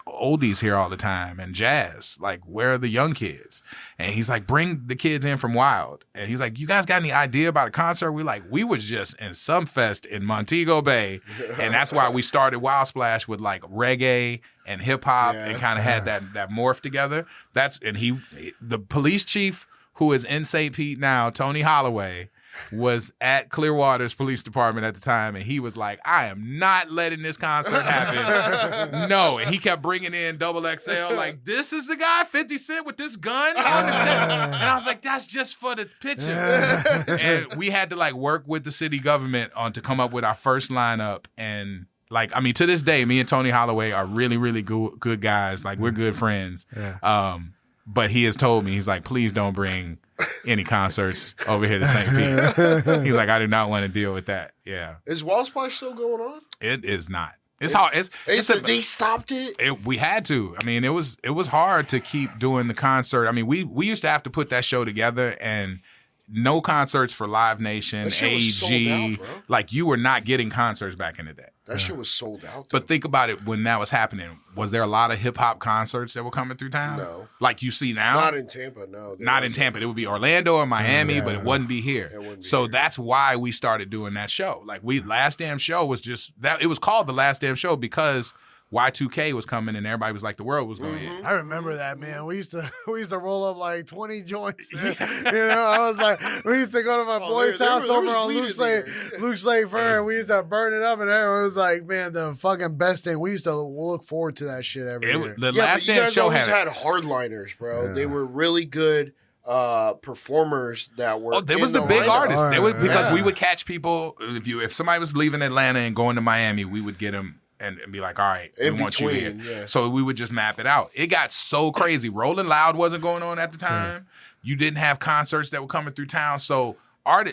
oldies here all the time and jazz. Like, where are the young kids? And he's like, bring the kids in from Wild. And he's like, you guys got any idea about a concert? We was just in Sumfest in Montego Bay. And that's why we started Wild Splash with like reggae and hip hop and kind of had that morph together. The police chief who is in St. Pete now, Tony Holloway, was at Clearwater's police department at the time, and he was like, I am not letting this concert happen. No. And he kept bringing in Double XL, like, this is the guy, 50 Cent, with this gun? And I was like, that's just for the picture. And we had to, like, work with the city government to come up with our first lineup. And, like, I mean, to this day, me and Tony Holloway are really, really good guys. Like, we're good friends. Yeah. But he has told me, he's like, please don't bring any concerts over here to St. Pete. He's like, I do not want to deal with that. Yeah. Is Wild Splash still going on? It is not. It's hard. They stopped it? We had to. I mean, it was hard to keep doing the concert. I mean, we used to have to put that show together, and no concerts for Live Nation, AG. Like, you were not getting concerts back in the day. That shit was sold out, though. But think about it, when that was happening, was there a lot of hip-hop concerts that were coming through town? No. Like you see now? Not in Tampa, no. Not in Tampa. It would be Orlando or Miami, but it wouldn't be here. So that's why we started doing that show. Like, Last Damn Show was just, that. It was called The Last Damn Show because Y2K was coming and everybody was like, the world was going in. I remember that, man. We used to roll up like 20 joints. You know, I was like, we used to go to my boy's house over on Luke Slade Fern, and we used to burn it up, and everyone was like, man, the fucking best thing. We used to look forward to that shit every year. The Last Damn Show had hardliners, bro. Yeah. They were really good performers that were. Oh, they was the big artists. They was because we would catch people. If somebody was leaving Atlanta and going to Miami, we would get them. And be like, all right, we want you here. Yeah. So we would just map it out. It got so crazy. Rolling Loud wasn't going on at the time. You didn't have concerts that were coming through town. So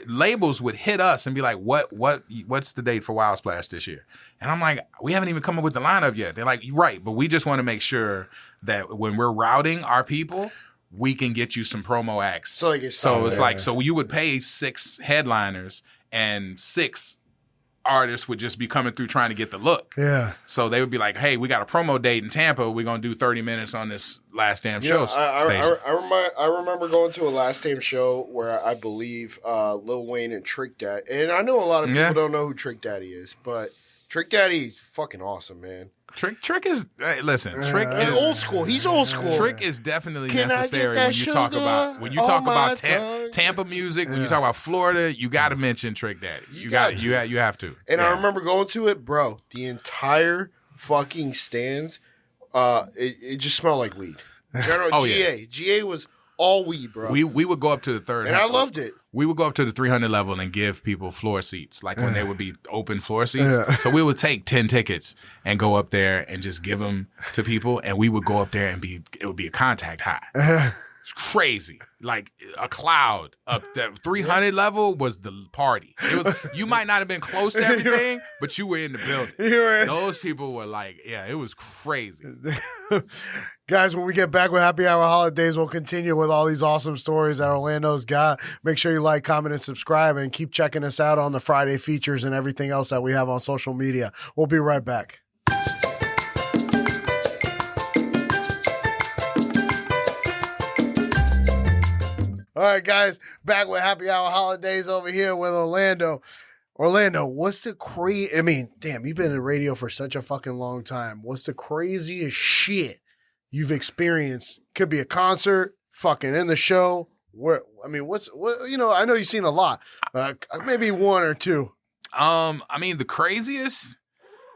labels would hit us and be like, what's the date for Wild Splash this year? And I'm like, we haven't even come up with the lineup yet. They're like, right, but we just want to make sure that when we're routing our people, we can get you some promo acts. So it's like, so you would pay 6 headliners and 6 artists would just be coming through trying to get the look. Yeah. So they would be like, hey, we got a promo date in Tampa. We're going to do 30 minutes on this Last Damn Show station. I remember going to a Last Damn Show where I believe Lil Wayne and Trick Daddy. And I know a lot of people don't know who Trick Daddy is, but Trick Daddy fucking awesome, man. Trick is Trick is old school. He's old school. Trick is definitely necessary when you talk about Tampa music. When you talk about Florida, you got to mention Trick Daddy. You have to. And I remember going to it, bro. The entire fucking stands, it just smelled like weed. GA was all weed, bro. We would go up to the third, and I loved it. We would go up to the 300 level and give people floor seats, like when they would be open floor seats. Yeah. So we would take 10 tickets and go up there and just give them to people, and we would go up there and it would be a contact high. It's crazy. Like a cloud up that 300 level was the party. It was, you might not have been close to everything, but you were in the building. Those people were like, it was crazy. Guys, when we get back with Happy Hour Holidaze, we'll continue with all these awesome stories that Orlando's got. Make sure you like, comment, and subscribe, and keep checking us out on the Friday features and everything else that we have on social media. We'll be right back. All right, guys, back with Happy Hour Holidaze over here with Orlando. Orlando, what's the I mean, damn, you've been in radio for such a fucking long time. What's the craziest shit you've experienced? Could be a concert, fucking in the show. What I know you've seen a lot. Maybe one or two. I mean, the craziest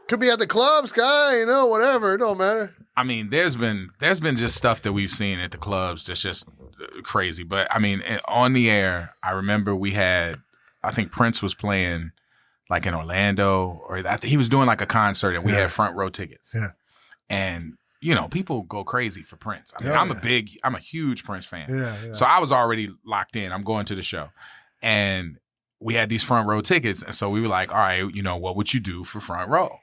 could be at the clubs, guy, whatever. It don't matter. I mean, there's been just stuff that we've seen at the clubs that's just crazy. But I mean, on the air, I remember I think Prince was playing like in Orlando, or he was doing like a concert, and we had front row tickets. Yeah. And people go crazy for Prince. I mean, I'm a huge Prince fan. Yeah. So I was already locked in. I'm going to the show. And we had these front row tickets. And so we were like, all right, what would you do for front row?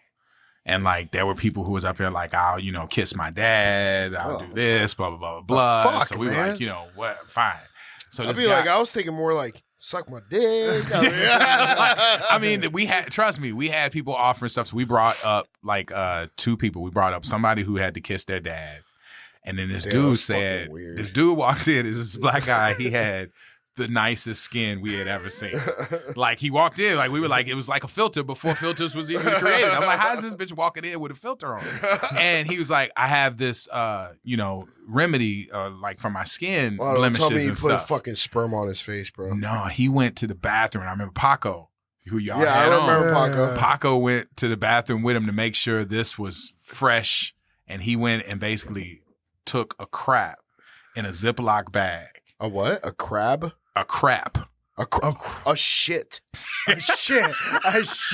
And like, there were people who was up there like, I'll, kiss my dad. I'll do this, blah, blah, blah, blah, blah. So we were like, what? Fine. So I'd be like, I was thinking more like, suck my dick. I mean, we had people offering stuff. So we brought up like 2 people. We brought up somebody who had to kiss their dad. And then this dude said, this dude walked in, this black guy, he had the nicest skin we had ever seen. Like he walked in, like we were like, it was like a filter before filters was even created. I'm like, how is this bitch walking in with a filter on? And he was like, I have this, remedy, like for my skin blemishes tell me and he put stuff. Fucking sperm on his face, bro. No, he went to the bathroom. I remember Paco, who y'all had I remember on. Paco. Paco went to the bathroom with him to make sure this was fresh, and he went and basically took a crap in a Ziploc bag. A what? A crab? A crap. A shit. A shit.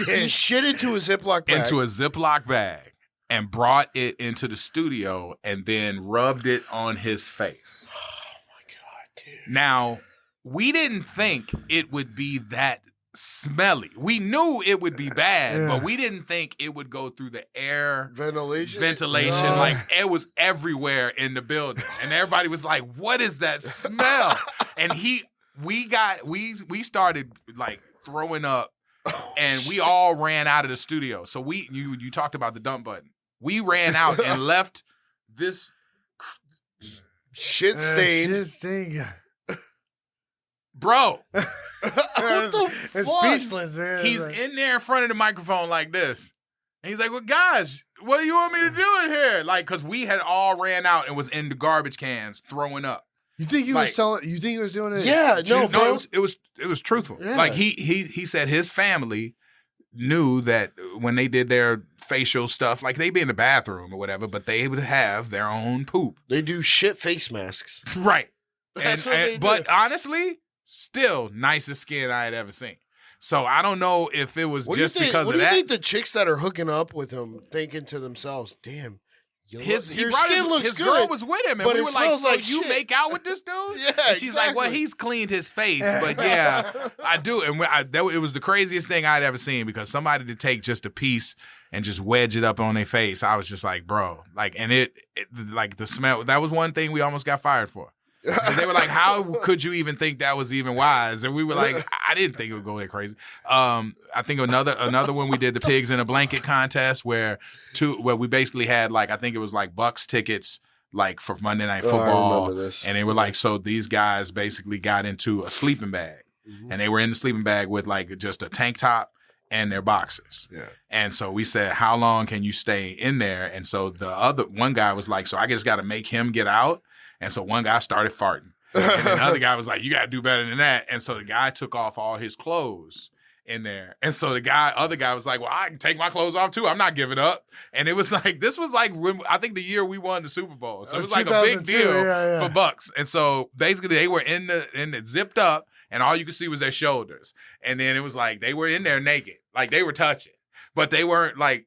He shit into a Ziploc bag. Into a Ziploc bag and brought it into the studio and then rubbed it on his face. Oh my God, dude. Now, we didn't think it would be that smelly. We knew it would be bad, but we didn't think it would go through the air ventilation. No. Like it was everywhere in the building, and everybody was like, "What is that smell?" And we started like throwing up, and we all ran out of the studio. So you talked about the dump button. We ran out and left this shit stain. Bro, it's speechless, man. He's in there in front of the microphone like this. And he's like, well, guys, what do you want me to do in here? Like, because we had all ran out and was in the garbage cans throwing up. You think he was selling? You think he was doing it? Yeah, no, bro. It was truthful. Yeah. Like he said his family knew that when they did their facial stuff, like they'd be in the bathroom or whatever, but they would have their own poop. They do shit face masks. Right. That's what they do. But honestly, still nicest skin I had ever seen. So I don't know if it was just because of that. What do you think the chicks that are hooking up with him thinking to themselves, damn, your skin looks his good. girl was with him, and but we it were like, so smells you shit. make out with this dude? Yeah, And she's like, well, he's cleaned his face, but yeah, I do. And it was the craziest thing I'd ever seen, because somebody to take just a piece and just wedge it up on their face, I was just like, bro, like, and it like the smell, that was one thing we almost got fired for. They were like, how could you even think that was even wise? And we were like, I didn't think it would go that crazy. I think another one, we did the pigs in a blanket contest where we basically had like, I think it was like Bucks tickets like for Monday Night Football. And they were like, so these guys basically got into a sleeping bag, and they were in the sleeping bag with like just a tank top and their boxers. Yeah. And so we said, how long can you stay in there? And so one guy was like, so I just got to make him get out. And so one guy started farting. And then the other guy was like, you got to do better than that. And so the guy took off all his clothes in there. And so other guy was like, well, I can take my clothes off too. I'm not giving up. And it was like, this was like when, I think the year we won the Super Bowl. So it was like a big deal for Bucks. And so basically they were in the zipped up, and all you could see was their shoulders. And then it was like, they were in there naked. Like they were touching. But they weren't like,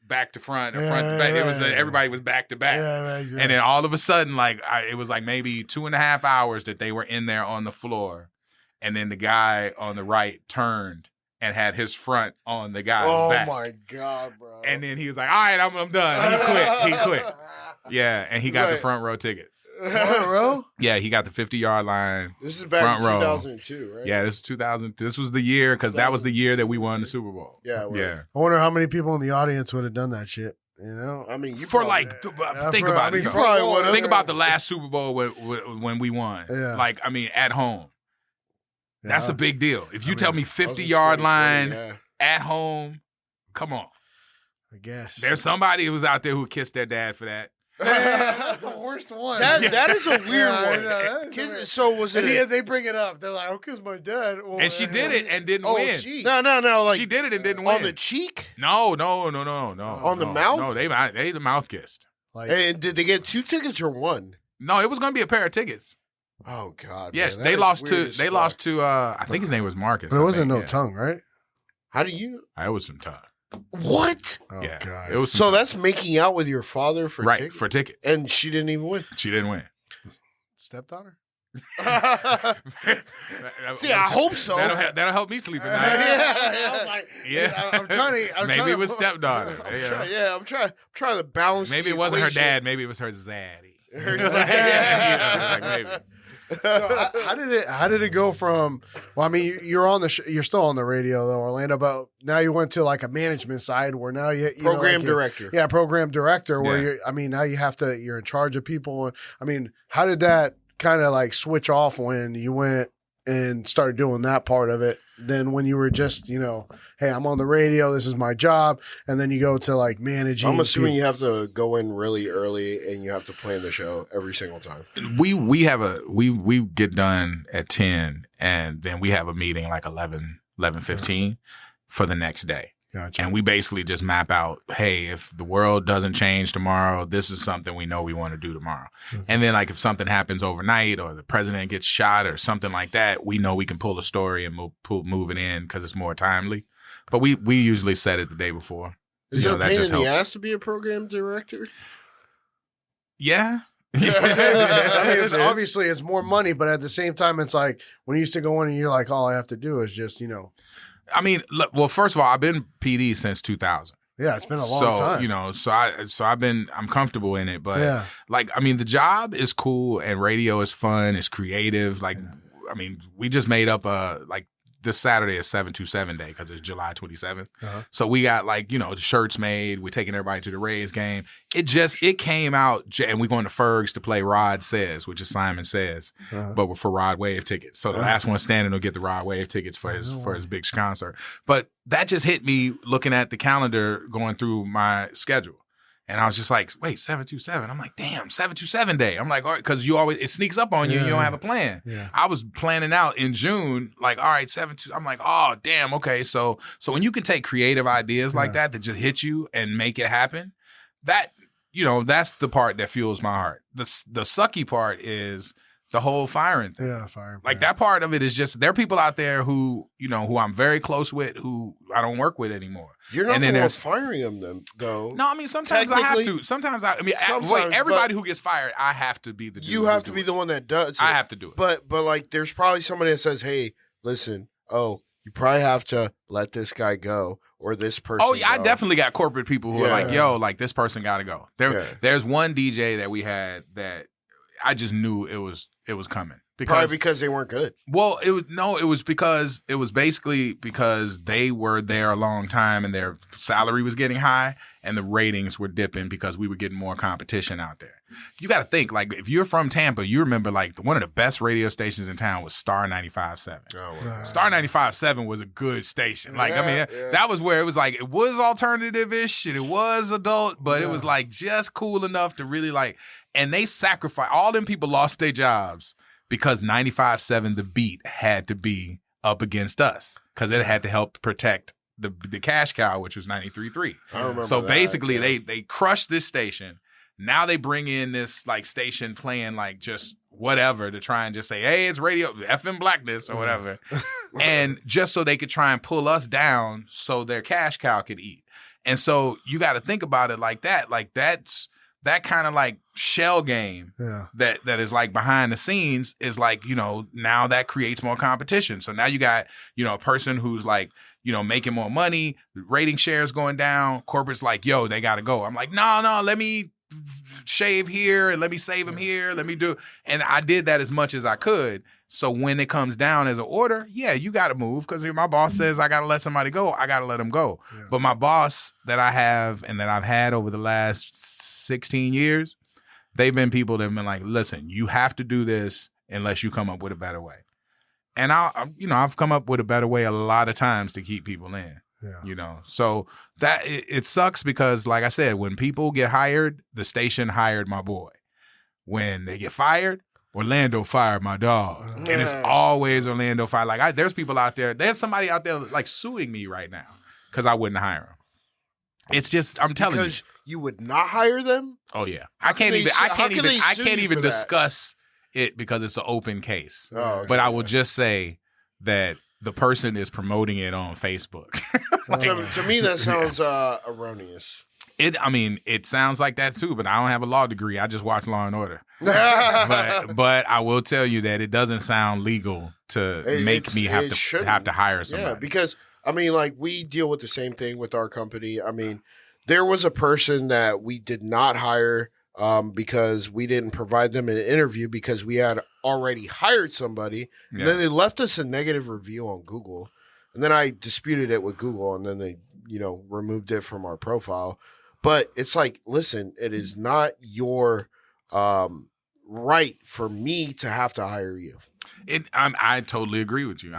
back to front or front to back. It was everybody was back to back. Yeah, exactly. And then all of a sudden, like it was like maybe 2.5 hours that they were in there on the floor. And then the guy on the right turned and had his front on the guy's back. Oh my God, bro. And then he was like, all right, I'm done. He quit. Yeah, and he got the front row tickets. Front row? Yeah, he got the 50-yard line. This is back in 2002, right? Yeah, this is 2000. This was the year, because that was the year that we won the Super Bowl. Yeah, yeah. I wonder how many people in the audience would have done that shit. I mean, you for probably, like think about it. You probably would have. Think about the last Super Bowl when we won. Yeah. Like, I mean, at home. Yeah. That's a big deal. If you tell me 50-yard line at home, come on. I guess there's somebody who was out there who kissed their dad for that. That's the worst one. That is a weird one. So was it? They bring it up. They're like, "I'll kiss my dad," and she did it and didn't win. No. Like she did it and didn't win on the cheek. No. On the mouth. No, they the mouth kissed. Like, and did they get 2 tickets or 1? No, it was going to be a pair of tickets. Oh God. Yes, they lost to. I think his name was Marcus. But it wasn't no tongue, right? How do you? It was some tongue. What? Oh, yeah, God. It was so that's making out with your father for tickets? For tickets, and she didn't even win. She didn't win. Stepdaughter? See, I hope so. That'll help me sleep at night. I was like, I'm trying to. Maybe it was stepdaughter. I'm trying to balance. Maybe it wasn't her dad. Maybe it was her zaddy. Maybe. So how did it go from? Well, I mean, you're on you're still on the radio though, Orlando. But now you went to like a management side where now you program director. Yeah, program director. Where now you have to. You're in charge of people. I mean, how did that kind of like switch off when you went and started doing that part of it? Then when you were just, hey, I'm on the radio, this is my job, and then you go to like managing. I'm assuming you have to go in really early and you have to plan the show every single time. We get done at 10 and then we have a meeting like 11:15 for the next day. Gotcha. And we basically just map out, hey, if the world doesn't change tomorrow, this is something we know we want to do tomorrow. Mm-hmm. And then like if something happens overnight or the president gets shot or something like that, we know we can pull a story and move it in because it's more timely. But we usually set it the day before. Is it a pain in the ass to be a program director? Yeah. I mean, obviously it's more money, but at the same time, it's like when you used to go in and you're like, all I have to do is just, I mean, well, first of all, I've been PD since 2000. Yeah, it's been a long time. I'm comfortable in it, but like, I mean, the job is cool and radio is fun. It's creative. Like, I mean, we just made up this Saturday is 727 day because it's July 27th. Uh-huh. So we got shirts made. We're taking everybody to the Rays game. It came out and we're going to Ferg's to play Rod Says, which is Simon Says, but for Rod Wave tickets. So the last one standing will get the Rod Wave tickets for his big concert. But that just hit me looking at the calendar going through my schedule. And I was just like, wait, 727. I'm like, damn, 727 day. I'm like, all right, because it sneaks up on you and you don't have a plan. Yeah. I was planning out in June, like, all right, 727. I'm like, oh, damn, okay. So when you can take creative ideas like that just hit you and make it happen, that's the part that fuels my heart. The sucky part is the whole firing thing. Yeah, firing. Like that part of it is just, there are people out there who I'm very close with who I don't work with anymore. You're not the one firing them, though. No, I mean, sometimes I have to. Sometimes everybody who gets fired, I have to be the dude. You have to be the one that does it. I have to do it. But like, there's probably somebody that says, hey, listen, you probably have to let this guy go or this person go. I definitely got corporate people who are like, yo, like this person got to go. There's one DJ that we had that I just knew it was coming. Probably because they weren't good. Well, it was because they were there a long time and their salary was getting high and the ratings were dipping because we were getting more competition out there. You got to think, like, if you're from Tampa, you remember like one of the best radio stations in town was Star 95.7. Oh, wow. Star 95.7 was a good station. Like, that was where it was like, it was alternative-ish and it was adult, but it was like just cool enough to really like, and they sacrificed, all them people lost their jobs because 95.7 The Beat had to be up against us because it had to help protect the cash cow, which was 93.3. I remember so that, basically they crushed this station. Now they bring in this like station playing like just whatever to try and just say, hey, it's radio FM Blackness or whatever. And just so they could try and pull us down so their cash cow could eat. And so you got to think about it like that. Like that's that kind of like shell game that is like behind the scenes is like, now that creates more competition. So now you got, a person who's like, making more money, rating shares going down. Corporate's like, yo, they got to go. I'm like, no, let me shave here and let me save them here. Let me do. And I did that as much as I could. So when it comes down as an order, you got to move because my boss says I got to let somebody go. I got to let them go. Yeah. But my boss that I have and that I've had over the last 16 years, they've been people that have been like, listen, you have to do this unless you come up with a better way. And I've come up with a better way a lot of times to keep people in. Yeah. So that it sucks because, like I said, when people get hired, the station hired my boy. When they get fired, Orlando fired my dog. And it's always Orlando fired. Like there's people out there, there's somebody out there like suing me right now because I wouldn't hire him. It's just, I'm telling you. Because you would not hire them? Oh yeah. I can't even discuss it because it's an open case. Oh, okay. But I will just say that the person is promoting it on Facebook. To me, that sounds erroneous. It sounds like that too, but I don't have a law degree. I just watch Law and Order. but I will tell you that it doesn't sound legal to make me have to hire somebody. Yeah, because like we deal with the same thing with our company. There was a person that we did not hire because we didn't provide them an interview because we had already hired somebody. And then they left us a negative review on Google. And then I disputed it with Google, and then they, removed it from our profile. But it's like, listen, it is not your right for me to have to hire you. I totally agree with you.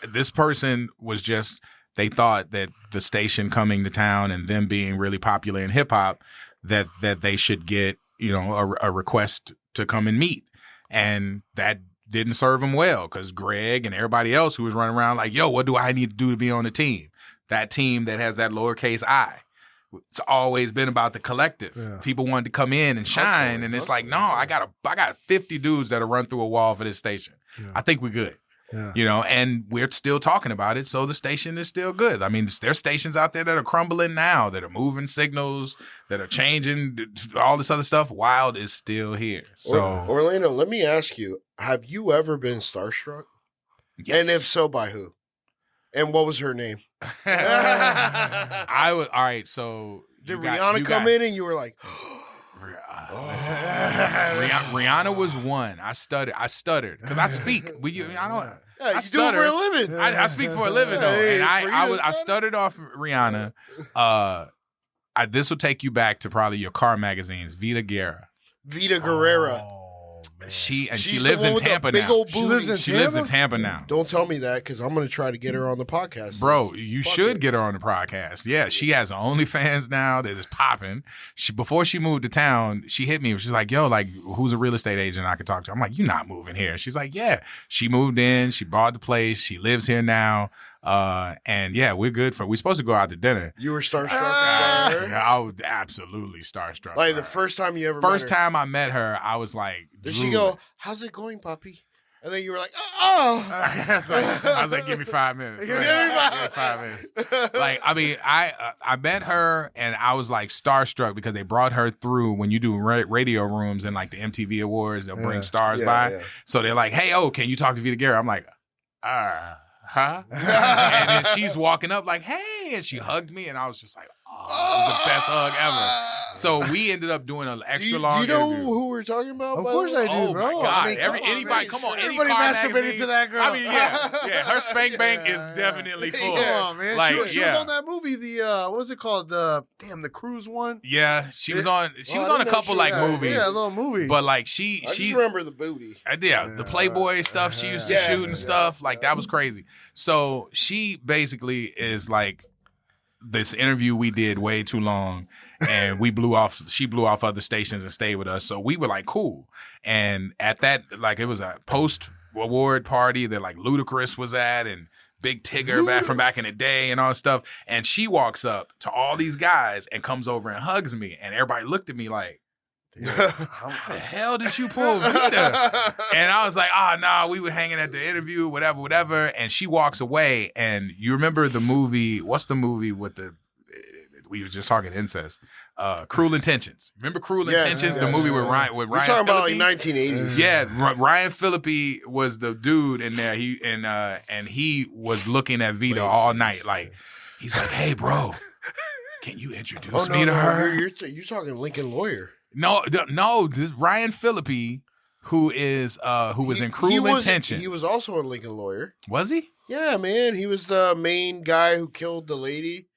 This person was just, they thought that the station coming to town and them being really popular in hip hop, that they should get, a request to come and meet. And that didn't serve them well because Greg and everybody else who was running around like, yo, what do I need to do to be on the team? That team that has that lowercase I. It's always been about the collective. Yeah. People wanted to come in and shine, and it's like, no, I got 50 dudes that'll run through a wall for this station. Yeah. I think we're good. Yeah. And we're still talking about it, so the station is still good. There's stations out there that are crumbling now, that are moving signals, that are changing, all this other stuff. Wild is still here. So, Orlando, let me ask you, have you ever been starstruck? Yes. And if so, by who? And what was her name? I was all right. So did Rihanna come in and you were like, Rihanna was one. I stuttered because I speak. I do it for a living. I speak for a living though, and I stuttered off Rihanna. This will take you back to probably your car magazines. Vita Guerra. She lives in Tampa now. She lives in Tampa now. Don't tell me that because I'm going to try to get her on the podcast. Bro, you should get her on the podcast. Yeah, she has OnlyFans now that is popping. Before she moved to town, she hit me. She's like, yo, like, who's a real estate agent I could talk to? I'm like, you're not moving here. She's like, yeah. She moved in. She bought the place. She lives here now. And yeah, we're supposed to go out to dinner. You were starstruck by her? Yeah, I was absolutely starstruck. Like the first time you ever First time I met her, I was like, did she go, how's it going, puppy? And then you were like, oh. I was like, give me 5 minutes. Give me 5 minutes. Like, I met her and I was like starstruck because they brought her through when you do radio rooms and like the MTV Awards, they'll bring stars by. Yeah. So they're like, hey, can you talk to Vita Guerra? I'm like, huh? And then she's walking up like, hey, and she hugged me and I was just like, it was the best hug ever. So we ended up doing an extra long interview. Do you know who we're talking about? Of course I do, bro. Oh my God. Anybody masturbated to that girl. Yeah. Her spank bank is definitely full. Come on, man. Like, she was on that movie, what was it called? The cruise one? Yeah, she was on a couple movies. Yeah, a little movie. But like I just remember the booty. The Playboy stuff she used to shoot and stuff. Like that was crazy. So she basically is like, this interview we did way too long and she blew off other stations and stayed with us. So we were like, cool. And at that, like it was a post award party that like Ludacris was at and Big Tigger back in the day and all that stuff. And she walks up to all these guys and comes over and hugs me. And everybody looked at me like, how the hell did you pull Vita? And I was like, we were hanging at the interview, whatever. And she walks away. And you remember the movie, what's the movie with we were just talking incest, Cruel Intentions. Remember Cruel Intentions, the movie with Ryan We're talking about like 1980s. Yeah, Ryan Phillippe was the dude in there. He was looking at Vita all night. Like, he's like, hey, bro, can you introduce me to her? You're talking Lincoln Lawyer. No, this Ryan Phillippe, who was in Cruel Intentions. He was also in Lincoln Lawyer. Was he? Yeah, man. He was the main guy who killed the lady.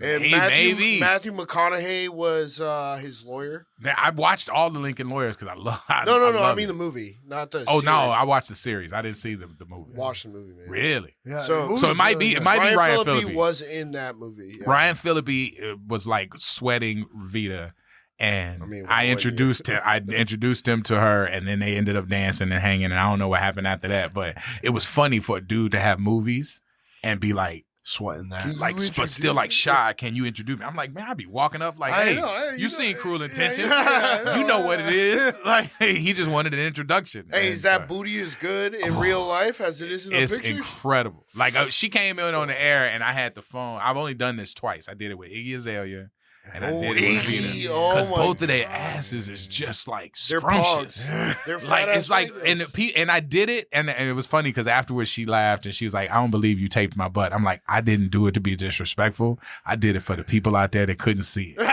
And Matthew McConaughey was his lawyer. I watched all the Lincoln Lawyers because I love. No. I mean the movie, not the. Oh series. No, I watched the series. I didn't see the movie. Watch the movie, man. Really? Yeah. So it might be Ryan Phillippe was in that movie. Yeah. Ryan Phillippe was like sweating Vita. And I introduced him to her, and then they ended up dancing and hanging, and I don't know what happened after that, but it was funny for a dude to have movies and be like sweating that, like, but still like shy. Can you introduce me? I'm like, man, I'd be walking up like, hey, you seen Cruel Intentions? You know what it is. Like, he just wanted an introduction. Hey, is that booty as good in real life as it is in the pictures? It's incredible. Like she came in on the air, and I had the phone. I've only done this twice. I did it with Iggy Azalea. And I did it with Vita. Because both of their asses is just like scrumptious. They're like it's like and I did it and it was funny because afterwards she laughed and she was like, I don't believe you taped my butt. I'm like, I didn't do it to be disrespectful. I did it for the people out there that couldn't see it.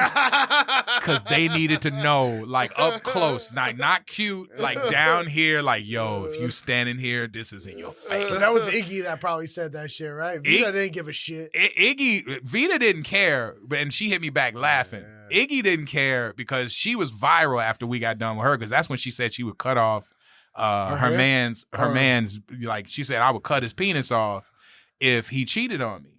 Because they needed to know, like up close, not cute, like down here, like, yo, if you standing here, this is in your face. So that was Iggy that probably said that shit, right? Vita didn't give a shit. Vita didn't care, and she hit me back laughing. Yeah. Iggy didn't care because she was viral after we got done with her, because that's when she said she would cut off her man's, like, she said, I would cut his penis off if he cheated on me.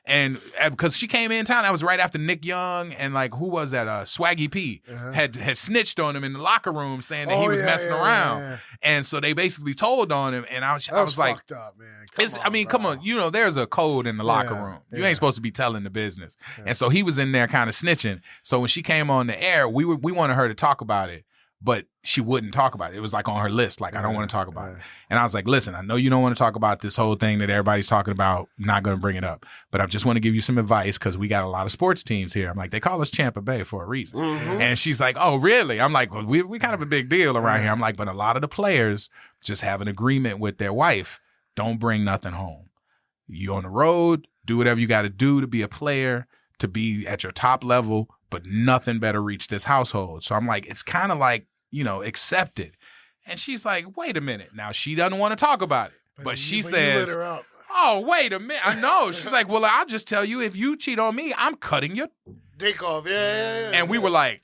And because she came in town, that was right after Nick Young and like, who was that? Swaggy P had snitched on him in the locker room saying that he was messing around. Yeah. And so they basically told on him. And I was like, fucked up, man. Come on. You know, there's a code in the locker room. You ain't supposed to be telling the business. Yeah. And so he was in there kind of snitching. So when she came on the air, we wanted her to talk about it. But she wouldn't talk about it. It was like on her list. Like, I don't want to talk about it. And I was like, listen, I know you don't want to talk about this whole thing that everybody's talking about. I'm not going to bring it up. But I just want to give you some advice because we got a lot of sports teams here. I'm like, they call us Tampa Bay for a reason. Mm-hmm. And she's like, oh, really? I'm like, well, we kind of a big deal around here. I'm like, but a lot of the players just have an agreement with their wife. Don't bring nothing home. You on the road, do whatever you got to do to be a player, to be at your top level, but nothing better reach this household. So I'm like, it's kind of like, you know, accepted. And she's like, wait a minute. Now, she doesn't want to talk about it. But she says, oh, wait a minute. I know. She's like, well, I'll just tell you, if you cheat on me, I'm cutting your dick off. Yeah. And we were like,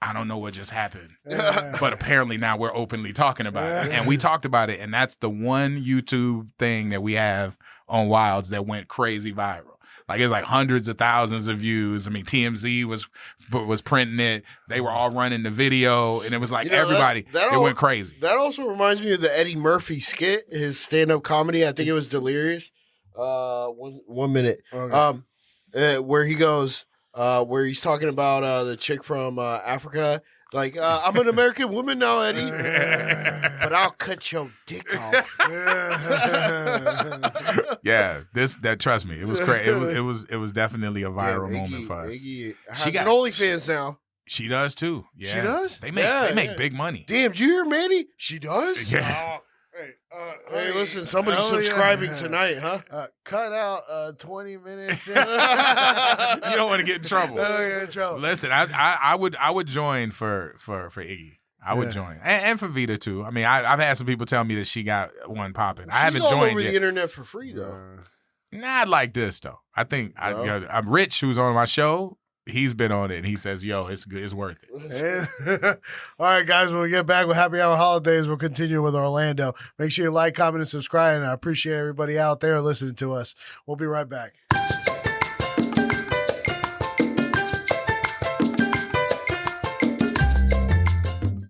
I don't know what just happened. But apparently now we're openly talking about it. And we talked about it. And that's the one YouTube thing that we have on Wilds that went crazy viral. Like, it's like hundreds of thousands of views. I mean, TMZ was printing it. They were all running the video, and it was like everybody. It went crazy. That also reminds me of the Eddie Murphy skit, his stand-up comedy. I think it was Delirious. 1 minute. Okay. Where he goes, where he's talking about the chick from Africa. Like, I'm an American woman now, Eddie, but I'll cut your dick off. Yeah, trust me, it was crazy. It was definitely a viral moment for us. Iggy has an OnlyFans now. She does too. Yeah, she does. They make big money. Damn, did you hear Manny? She does. Yeah. Hey, listen, somebody's subscribing tonight, huh? Cut out 20 minutes. You don't want to get in trouble. Get in trouble. Listen, I would join for Iggy. I would join, and for Vita too. I mean, I've had some people tell me that she got one popping. I haven't joined all over yet. The internet for free though. Not like this though. I think I'm Rich, who's on my show. He's been on it, and he says, yo, it's good. It's worth it. All right, guys, when we get back with Happy Hour Holidaze, we'll continue with Orlando. Make sure you like, comment, and subscribe, and I appreciate everybody out there listening to us. We'll be right back.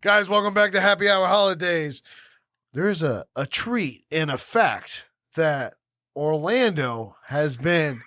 Guys, welcome back to Happy Hour Holidaze. There's a treat and a fact that Orlando has been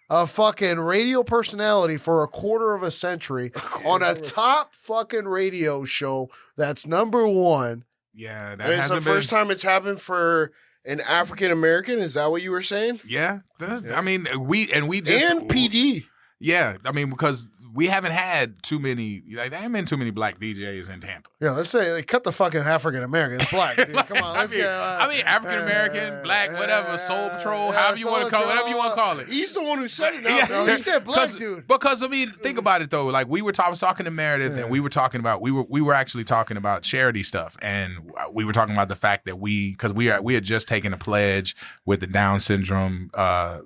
a fucking radio personality for a quarter of a century on a top fucking radio show that's number one. Yeah, that it's the first time it's happened for an African American. Is that what you were saying? Yeah. I mean, we just and PD. Yeah, I mean, because we haven't had too many, like, there haven't been too many black DJs in Tampa. Yeah, let's say, like, cut the fucking African American. It's black, dude. Come on, let's get. I mean, African American, black, whatever, Soul Patrol, however you want to call it, whatever you want to call it. He's the one who said it. Now, he said black, dude. Because I mean, think about it though. Like, we were talking to Meredith, and we were talking about we were actually talking about charity stuff, and we were talking about the fact that we had just taken a pledge with the Down syndrome,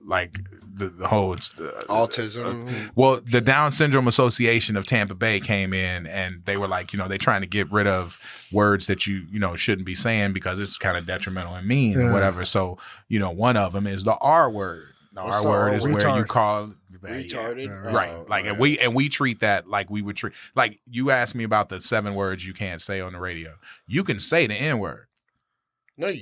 like. The whole autism. Well, the Down Syndrome Association of Tampa Bay came in, and they were like, they're trying to get rid of words that you shouldn't be saying because it's kind of detrimental and mean or whatever. So, one of them is the R word. The R word is where you call retarded, right? Like, and we treat that like we would treat. Like, you asked me about the 7 words you can't say on the radio. You can say the N word,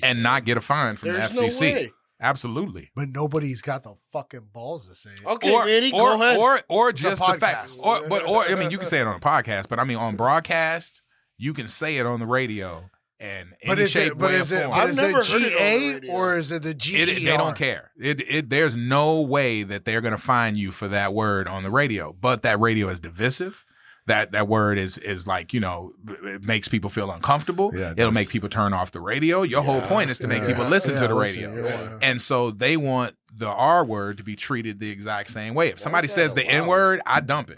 and not get a fine from the FCC. No way. Absolutely, but nobody's got the fucking balls to say it. Okay, Manny, go ahead. Or just the fact, or I mean, you can say it on a podcast, but I mean, on broadcast, you can say it on the radio And but is it GA or is it the GER? They don't care. There's no way that they're going to find you for that word on the radio. But that radio is divisive. That word is like, it makes people feel uncomfortable. Yeah, it'll make people turn off the radio. Your whole point is to make people listen to the radio. And so they want the R word to be treated the exact same way. If somebody says the N word, I dump it.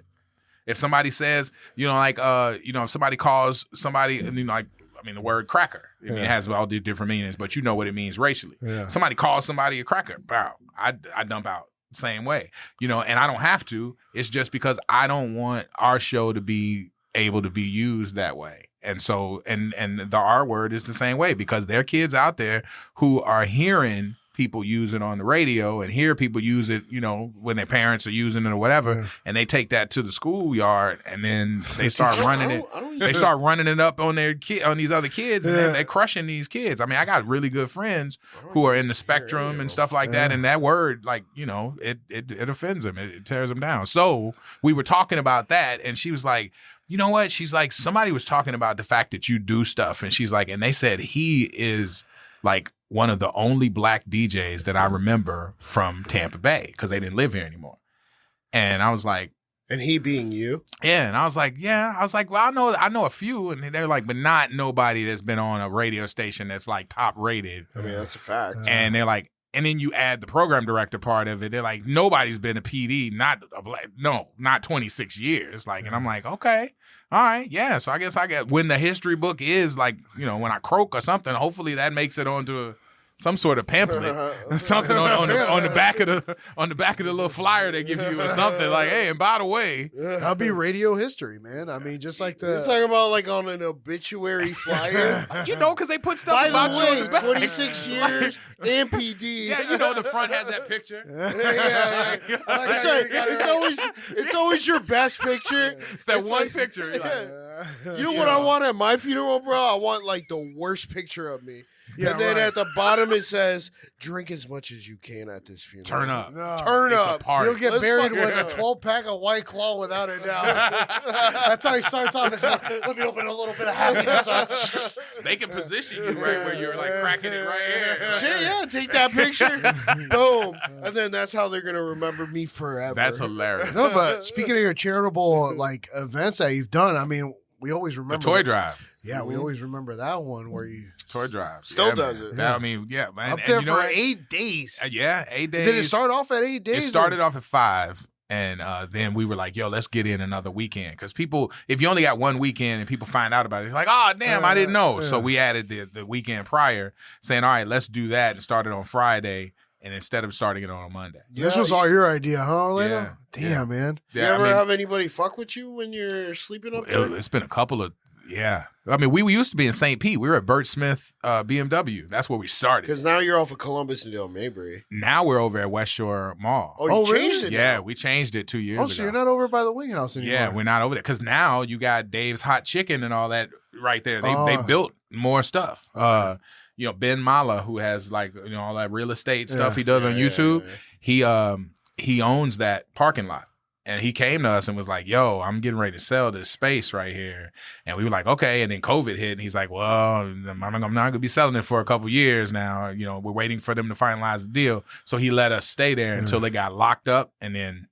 If somebody says, if somebody calls somebody, the word cracker. It has all the different meanings, but you know what it means racially. Yeah. Somebody calls somebody a cracker. Wow, I dump out the same way. And I don't have to. It's just because I don't want our show to be able to be used that way. And so, and the R word is the same way because there are kids out there who are hearing people use it on the radio and hear people use it, when their parents are using it or whatever, and they take that to the schoolyard and then they start running it. They start running it up on on these other kids, and they're crushing these kids. I mean, I got really good friends who are in the spectrum and stuff like that, and that word, it offends them. It tears them down. So we were talking about that, and she was like, you know what? She's like, somebody was talking about the fact that you do stuff, and she's like, and they said he is like one of the only black DJs that I remember from Tampa Bay because they didn't live here anymore. And I was like, and he being you? Yeah. And I was like, yeah. I was like, well, I know a few. And they're like, but not nobody that's been on a radio station that's like top rated. I mean, that's a fact. And they're like, and then you add the program director part of it. They're like, nobody's been a PD, not 26 years. Like, and I'm like, okay, all right, yeah. So I guess when the history book is like, when I croak or something, hopefully that makes it onto some sort of pamphlet, something on the back of the little flyer they give you or something like, hey, and by the way, that'll be radio history, man. I mean, just like you're talking about like on an obituary flyer, because they put stuff by about the you way, on the back. 26 years, MPD. Yeah, the front has that picture. It's always your best picture. It's that one picture. You know what I want at my funeral, bro? I want like the worst picture of me. Yeah, and then at the bottom it says, drink as much as you can at this funeral. Turn up. No. Turn it's up. A party. You'll get buried with a 12-pack of White Claw without a doubt. That's how he starts off. Let me open a little bit of happiness up. They can position you right where you're like cracking it right here. Shit, yeah, take that picture. Boom. And then that's how they're going to remember me forever. That's hilarious. No, but speaking of your charitable events that you've done, I mean, we always remember the toy drive. Yeah, we always remember that one where you toy drive still does it. I mean, yeah, man. Up there for 8 days. 8 days. Did it start off at 8 days? It started off at 5, and then we were like, "Yo, let's get in another weekend." Because people, if you only got one weekend and people find out about it, it's like, "Oh, damn, I didn't know." So we added the weekend prior, saying, "All right, let's do that," and started on Friday. And instead of starting it on a Monday. This was all your idea, huh, Orlando? Yeah. Damn, man. You ever have anybody fuck with you when you're sleeping up there? It's been a couple of, I mean, we used to be in St. Pete. We were at Burt Smith BMW. That's where we started. Because now you're off of Columbus and Del Maybury. Now we're over at West Shore Mall. Oh, you changed it now? Yeah, we changed it 2 years ago. Oh, so you're not over by the Wing House anymore? Yeah, we're not over there. Because now you got Dave's Hot Chicken and all that right there. They built more stuff. Ben Mala, who has all that real estate stuff he does on YouTube, he owns that parking lot. And he came to us and was like, yo, I'm getting ready to sell this space right here. And we were like, okay. And then COVID hit and he's like, well, I'm not going to be selling it for a couple years now. We're waiting for them to finalize the deal. So he let us stay there until they got locked up. And then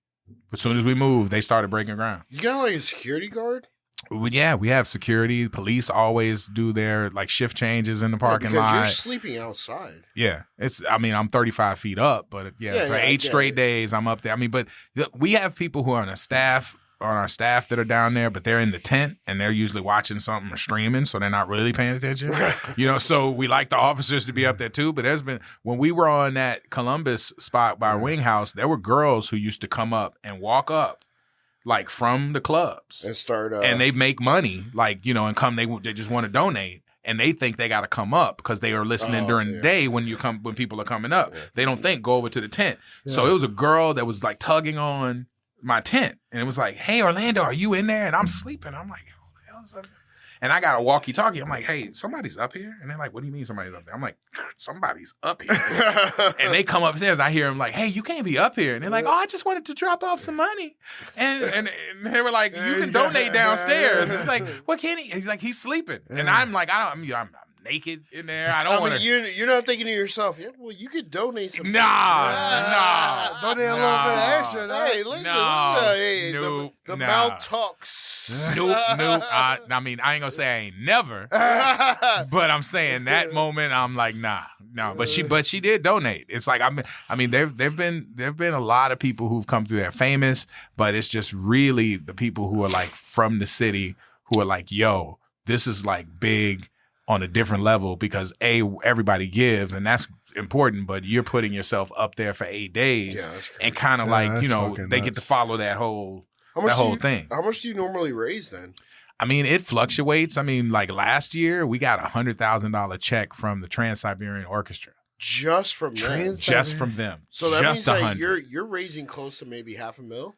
as soon as we moved, they started breaking ground. You got like a security guard? Yeah, we have security. Police always do their shift changes in the parking lot. You're sleeping outside. Yeah, I'm 35 feet up, but for 8 straight days I'm up there. I mean, but we have people who are on our staff that are down there, but they're in the tent and they're usually watching something or streaming, so they're not really paying attention. So we like the officers to be up there too. But there's been, when we were on that Columbus spot by Wing House, there were girls who used to come up and walk up from the clubs and start and they make money and come, they just want to donate and they think they got to come up because they are listening during the day when people are coming up. They don't think go over to the tent. So it was a girl that was tugging on my tent and it was like, hey, Orlando, are you in there? And I'm sleeping. I'm like, who the hell is up there? And I got a walkie-talkie. I'm like, hey, somebody's up here. And they're like, what do you mean somebody's up there? I'm like, somebody's up here. And they come upstairs and I hear them like, hey, you can't be up here. And they're like, oh, I just wanted to drop off some money. And they were like, you can donate downstairs. And it's like, what can he? And he's like, he's sleeping. And I'm like, I'm naked in there. I don't want to. You're not thinking to yourself, yeah, well, you could donate some. Nah. Donate a little bit of extra. Hey, listen. Hey, the mouth talks. Nope. I mean, I ain't gonna say I ain't never, but I'm saying that moment, I'm like, nah. But she did donate. It's like I mean, there've been a lot of people who've come through there famous, but it's just really the people who are like from the city who are like, yo, this is like big on a different level because everybody gives and that's important, but you're putting yourself up there for 8 days and kind of like, they get to follow that whole thing. How much do you normally raise then? I mean, it fluctuates. I mean, like last year we got $100,000 check from the Trans-Siberian Orchestra. Just from them? Just from them. So that just means that you're raising close to maybe $500,000?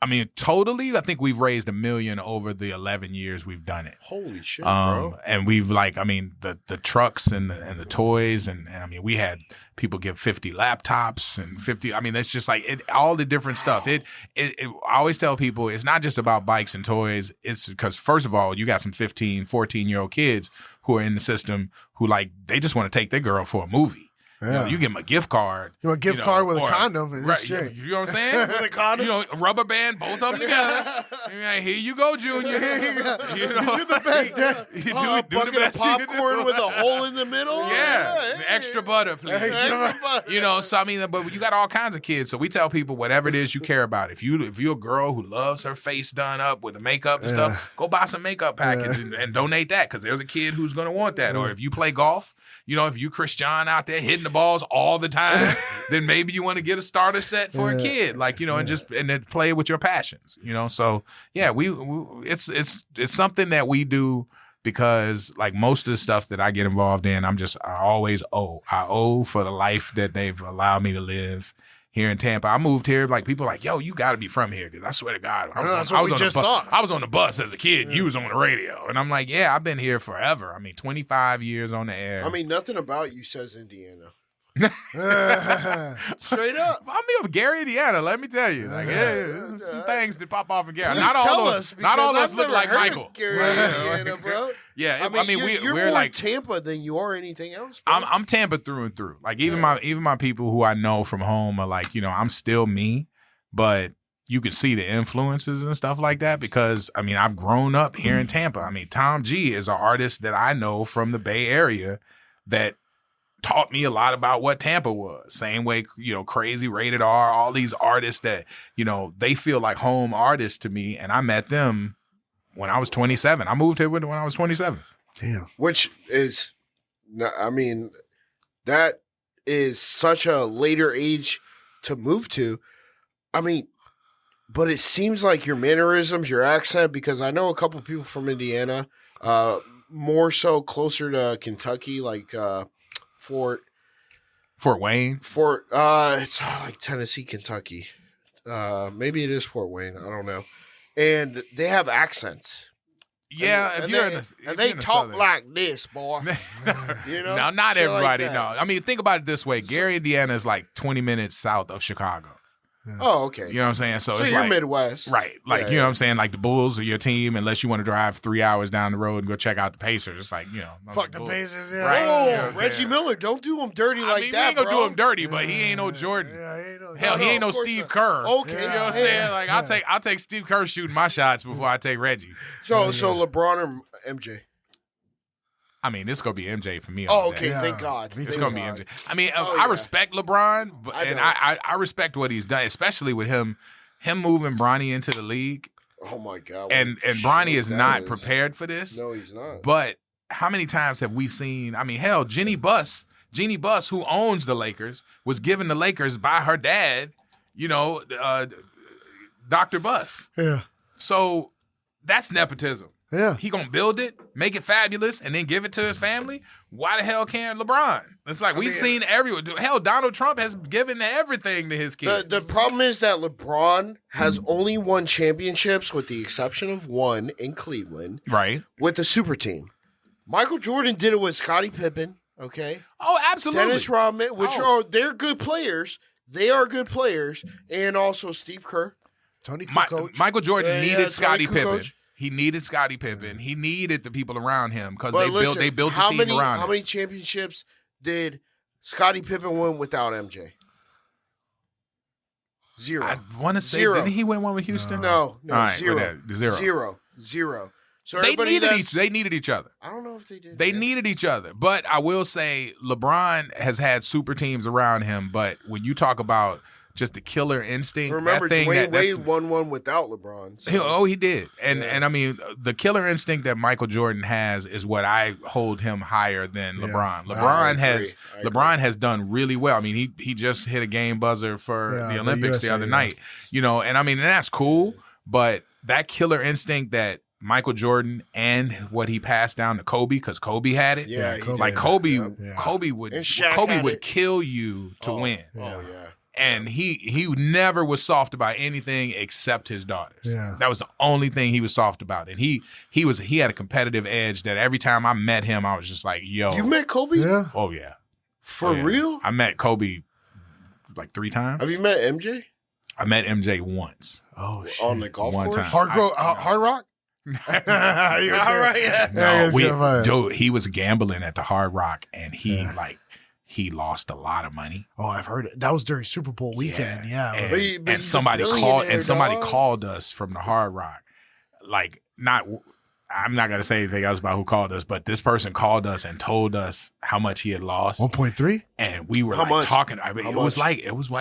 I mean, totally, I think we've raised $1 million over the 11 years we've done it. Holy shit, bro. And we've the trucks and the toys and I mean, we had people give 50 laptops and 50, I mean, it's just like all the different stuff. I always tell people it's not just about bikes and toys. It's because first of all, you got some 15, 14-year-old kids who are in the system who they just want to take their girl for a movie. Yeah. You give them a gift card. You want a gift card with a condom. And right. You know what I'm saying? With a condom? A rubber band, both of them together. Like, here you go, Junior. You do the best, Dad. Do bucket the best of popcorn with a hole in the middle? Yeah. Extra butter, please. Extra butter. So I mean, but you got all kinds of kids. So we tell people whatever it is you care about. If you're a girl who loves her face done up with the makeup and stuff, go buy some makeup package and donate that because there's a kid who's going to want that. Or if you play golf, if you Christian out there hitting the balls all the time, then maybe you want to get a starter set for a kid, and then play with your passions, So yeah, it's something that we do because like most of the stuff that I get involved in, I always owe for the life that they've allowed me to live here in Tampa. I moved here, like people are like, yo, you got to be from here because I swear to God, I was on the bus as a kid. And you was on the radio, and I'm like, yeah, I've been here forever. I mean, 25 years on the air. I mean, nothing about you says Indiana. Straight up. I'm here with Gary, Indiana. Let me tell you, some things that pop off in Gary. Not all of us look like Michael. Gary, Indiana, bro. Yeah, you're we're more like Tampa than you are anything else. Bro. I'm Tampa through and through. Like even my people who I know from home are like, I'm still me, but you can see the influences and stuff like that because I mean I've grown up here in Tampa. I mean Tom G is an artist that I know from the Bay Area that taught me a lot about what Tampa was. Same way, Crazy, Rated R, all these artists that, they feel like home artists to me. And I met them when I was 27. I moved here when I was 27. Damn. Which is, I mean, that is such a later age to move to. I mean, but it seems like your mannerisms, your accent, because I know a couple of people from Indiana, more so closer to Kentucky, like, Fort Wayne. It's like Tennessee, Kentucky. Maybe it is Fort Wayne. I don't know. And they have accents. Yeah, and they talk like this, boy. No, not everybody. Like no, I mean, think about it this way: Gary, Indiana is like 20 minutes south of Chicago. Oh, okay. You know what I'm saying? So it's you're like, Midwest. Right. Like, you know what I'm saying? Like the Bulls are your team unless you want to drive 3 hours down the road and go check out the Pacers. It's like, fuck the Pacers. Yeah. Right. Oh, Reggie Miller, don't do him dirty like that, we ain't going to do him dirty, but he ain't no Jordan. Yeah, he ain't no Steve Kerr. Okay. You know what I'm saying? Like, I'll take Steve Kerr shooting my shots before I take Reggie. So LeBron or MJ? I mean, it's going to be MJ for me. Oh, okay. Thank God. It's going to be MJ. I mean, I respect LeBron, and I respect what he's done, especially with him moving Bronny into the league. Oh, my God. And Bronny is not prepared for this. No, he's not. But how many times have we seen, I mean, hell, Jeannie Buss, who owns the Lakers, was given the Lakers by her dad, Dr. Buss. Yeah. So that's nepotism. Yeah. He gonna build it, make it fabulous, and then give it to his family. Why the hell can't LeBron? It's like we've seen everyone. Hell, Donald Trump has given everything to his kids. The problem is that LeBron has only won championships with the exception of one in Cleveland. Right. With the super team. Michael Jordan did it with Scottie Pippen, okay? Oh, absolutely. Dennis Rodman, they're good players. They are good players. And also Steve Kerr. Tony Kukoc. Michael Jordan needed Scottie Pippen. He needed Scottie Pippen. He needed the people around him because they built a team around him. How many championships did Scottie Pippen win without MJ? 0. I want to say, didn't he win one with Houston? No, right, 0. So they needed each other. I don't know if they did. They needed each other. But I will say LeBron has had super teams around him. But when you talk about just the killer instinct, remember, Dwayne Wade won one without LeBron. So. He did. And I mean, the killer instinct that Michael Jordan has is what I hold him higher than LeBron. LeBron has done really well. I mean, he just hit a game buzzer for the Olympics the other night. And I mean, and that's cool. But that killer instinct that Michael Jordan and what he passed down to Kobe, because Kobe had it. Yeah, Kobe would kill you to win. Oh yeah. And he never was soft about anything except his daughters. Yeah. That was the only thing he was soft about. And he had a competitive edge that every time I met him, I was just like, yo. You met Kobe? Yeah. Oh yeah. For real? I met Kobe like 3 times. Have you met MJ? I met MJ once. Oh shit. On the golf course? Time. Hard Rock? All right, yeah. No, he was gambling at the Hard Rock and he lost a lot of money. Oh, I've heard it. That was during Super Bowl weekend. Yeah. And somebody called us from the Hard Rock. I'm not gonna say anything else about who called us, but this person called us and told us how much he had lost. 1.3? And we were talking. I mean, it was like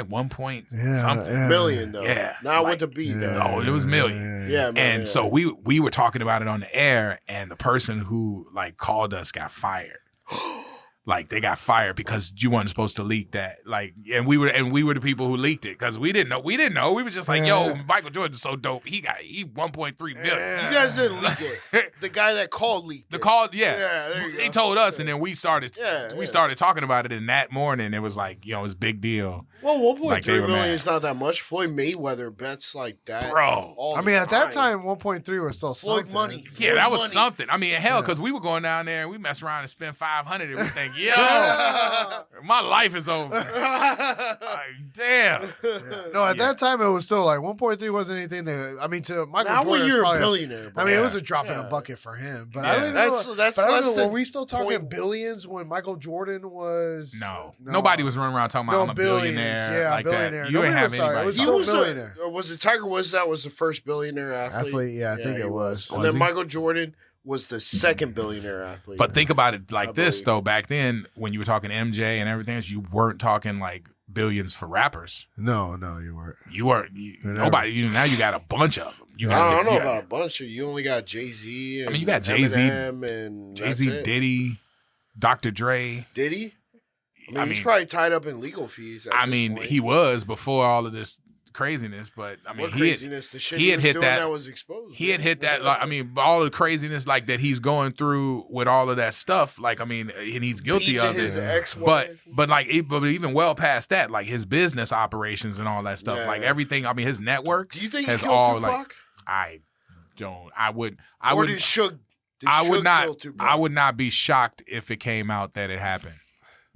1 point something million though. Yeah. Not with the beat. No, it was million. Yeah. So we were talking about it on the air, and the person who called us got fired. They got fired because you weren't supposed to leak that. And we were the people who leaked it because we didn't know. We were just like, yo, Michael Jordan's so dope. He 1.3 million. You guys didn't leak it. The guy that called leaked it. There you go. He told us, and then we started talking about it. And that morning, it was like, it was a big deal. Well, 1.3 million is not that much. Floyd Mayweather bets like that, bro. I mean, at that time, 1.3 was still Floyd something. money. Yeah, that was something. I mean, hell, because we were going down there and we messed around and spent $500 and we think, yo, my life is over. Damn. No, at that time, it was still 1.3 wasn't anything that, I mean, to Michael now Jordan. Now you're a billionaire, bro. I mean, it was a drop in a bucket for him. But I don't know. Were we still talking billions when Michael Jordan was? No. Nobody was running around talking about I'm a billionaire. Yeah, billionaire. That. You ain't have anybody. He was a billionaire. Was it Tiger Woods that was the first billionaire athlete? Yeah, I think it was. And then Michael Jordan was the second billionaire athlete. But think about it like this, though. Back then, when you were talking MJ and everything else, you weren't talking billions for rappers. No, you weren't. You weren't. Nobody. Now you got a bunch of them. I don't know about a bunch of. You only got Jay-Z. I mean, you got Jay-Z, Eminem and Jay-Z, Diddy, Dr. Dre. Did he? I mean, he's probably tied up in legal fees. He was before all of this craziness, but I mean, he had hit that was exposed. He had hit that. All the craziness that he's going through with all of that stuff. And he's guilty of it. But even well past that, his business operations and all that stuff, everything. I mean, his network. Do you think has he killed Tupac? I don't. I would. I would not. I would not be shocked if it came out that it happened.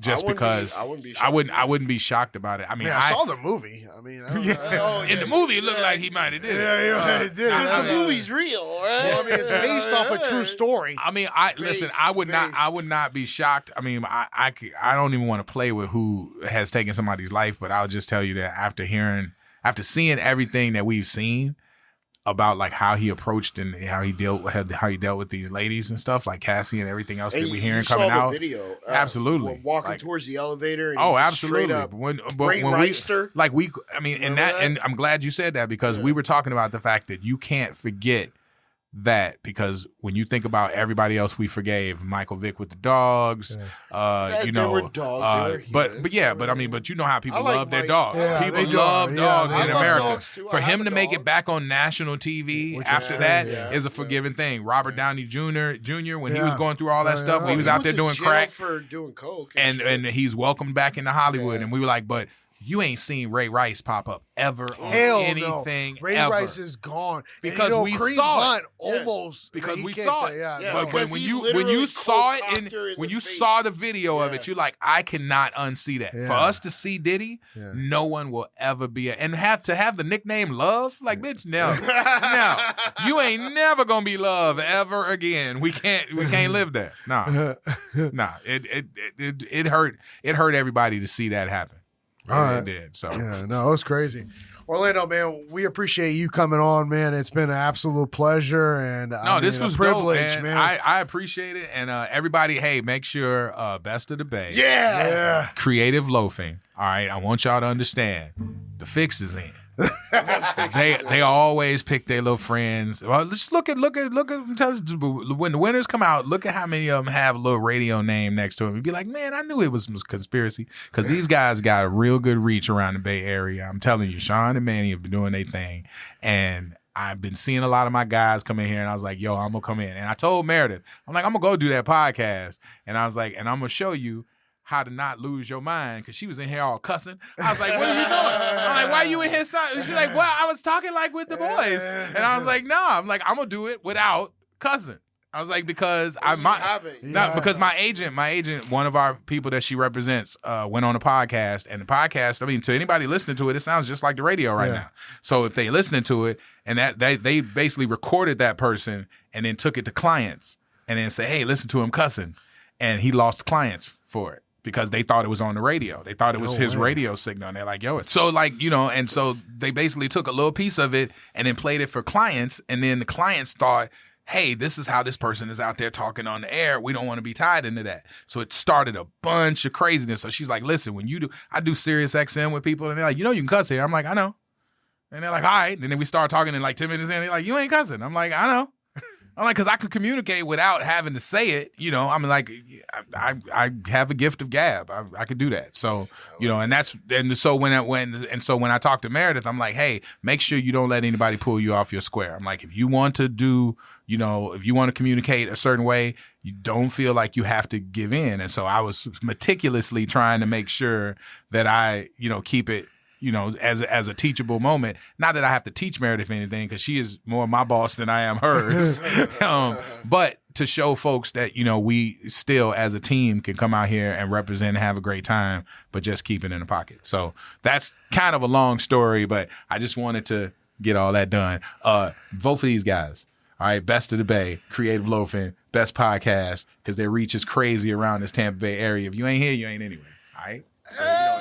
Just because I wouldn't be shocked about it. I mean, I saw the movie. I mean, in the movie, it looked like he might have did it. Yeah, he did. The movie's real, right? Well, I mean, it's based off a true story. I mean, I would not be shocked. I mean, I don't even want to play with who has taken somebody's life, but I'll just tell you that after seeing everything that we've seen about how he approached and how he dealt with these ladies and stuff like Cassie and everything else that we're hearing coming out. Video, absolutely, walking towards the elevator. And absolutely. Straight up when Reister. And I'm glad you said that because we were talking about the fact that you can't forget that because when you think about everybody else we forgave, Michael Vick with the dogs, they were dogs, but you know how people love their dogs. Yeah, people love dogs in America. Dogs For him to make it back on national TV after that is a forgiven thing. Robert Downey Jr. when he was going through all that stuff, when he was out there doing crack for doing coke, and he's welcomed back into Hollywood, and we were like, but you ain't seen Ray Rice pop up ever on Hell anything no. Ray ever. Rice is gone. Because and, we Kareem saw Hunt it. almost. Because he we can't saw say- it. Yeah, Yeah, no. But when you literally saw it cold-cocked her in when the you face. saw the video of Yeah. it, you're like, I cannot unsee that. Yeah. For us to see Diddy, Yeah. no one will ever be and have the nickname Love, like bitch, no, you ain't never gonna be Love ever again. We can't live that. Nah. It hurt everybody to see that happen. All right. It did. So Yeah, no, it was crazy. Orlando, man, we appreciate you coming on, man. It's been an absolute pleasure, and this was a privilege, dope, man. I appreciate it, and everybody, hey, make sure Best of the Bay, Yeah. Creative Loafing. All right, I want y'all to understand the fix is in. They always pick their little friends. Well, just look at when the winners come out. Look at how many of them have a little radio name next to them. You'd be like, man, I knew it was conspiracy because these guys got a real good reach around the Bay Area. I'm telling you, Sean and Manny have been doing their thing, and I've been seeing a lot of my guys come in here, and I was like, yo, I'm gonna come in, and I told Meredith, I'm like, I'm gonna go do that podcast, and I was like, and I'm gonna show you how to not lose your mind, because she was in here all cussing. I was like, what are you doing? I'm like, why you in here? She's like, well, I was talking like with the boys. And I was like, no. I'm like, I'm going to do it without cussing. I was like, because because my agent, one of our people that she represents, went on a podcast, and the podcast, I mean, to anybody listening to it, it sounds just like the radio right now. So if they listening to it, and that they basically recorded that person and then took it to clients and then say, hey, listen to him cussing. And he lost clients for it, because they thought it was on the radio. They thought it was his radio signal. And they're like, yo, it's so like, and so they basically took a little piece of it and then played it for clients. And then the clients thought, hey, this is how this person is out there talking on the air. We don't want to be tied into that. So it started a bunch of craziness. So she's like, listen, I do Sirius XM with people, and they're like, you can cuss here. I'm like, I know. And they're like, all right. And then we start talking in like 10 minutes in. They're like, you ain't cussing. I'm like, I know. I'm like, because I could communicate without having to say it, I'm like, I have a gift of gab. I could do that. So, so when I talk to Meredith, I'm like, hey, make sure you don't let anybody pull you off your square. I'm like, if you want to do, if you want to communicate a certain way, you don't feel like you have to give in. And so I was meticulously trying to make sure that I, keep it, as a teachable moment. Not that I have to teach Meredith anything, because she is more my boss than I am hers. But to show folks that, we still as a team can come out here and represent and have a great time, but just keep it in the pocket. So that's kind of a long story, but I just wanted to get all that done. Vote for these guys. All right, Best of the Bay, Creative Loafing, best podcast, because their reach is crazy around this Tampa Bay area. If you ain't here, you ain't anywhere. All right?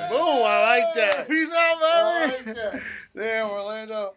Boom, I like that. Peace out, baby. I like that. Damn, Orlando.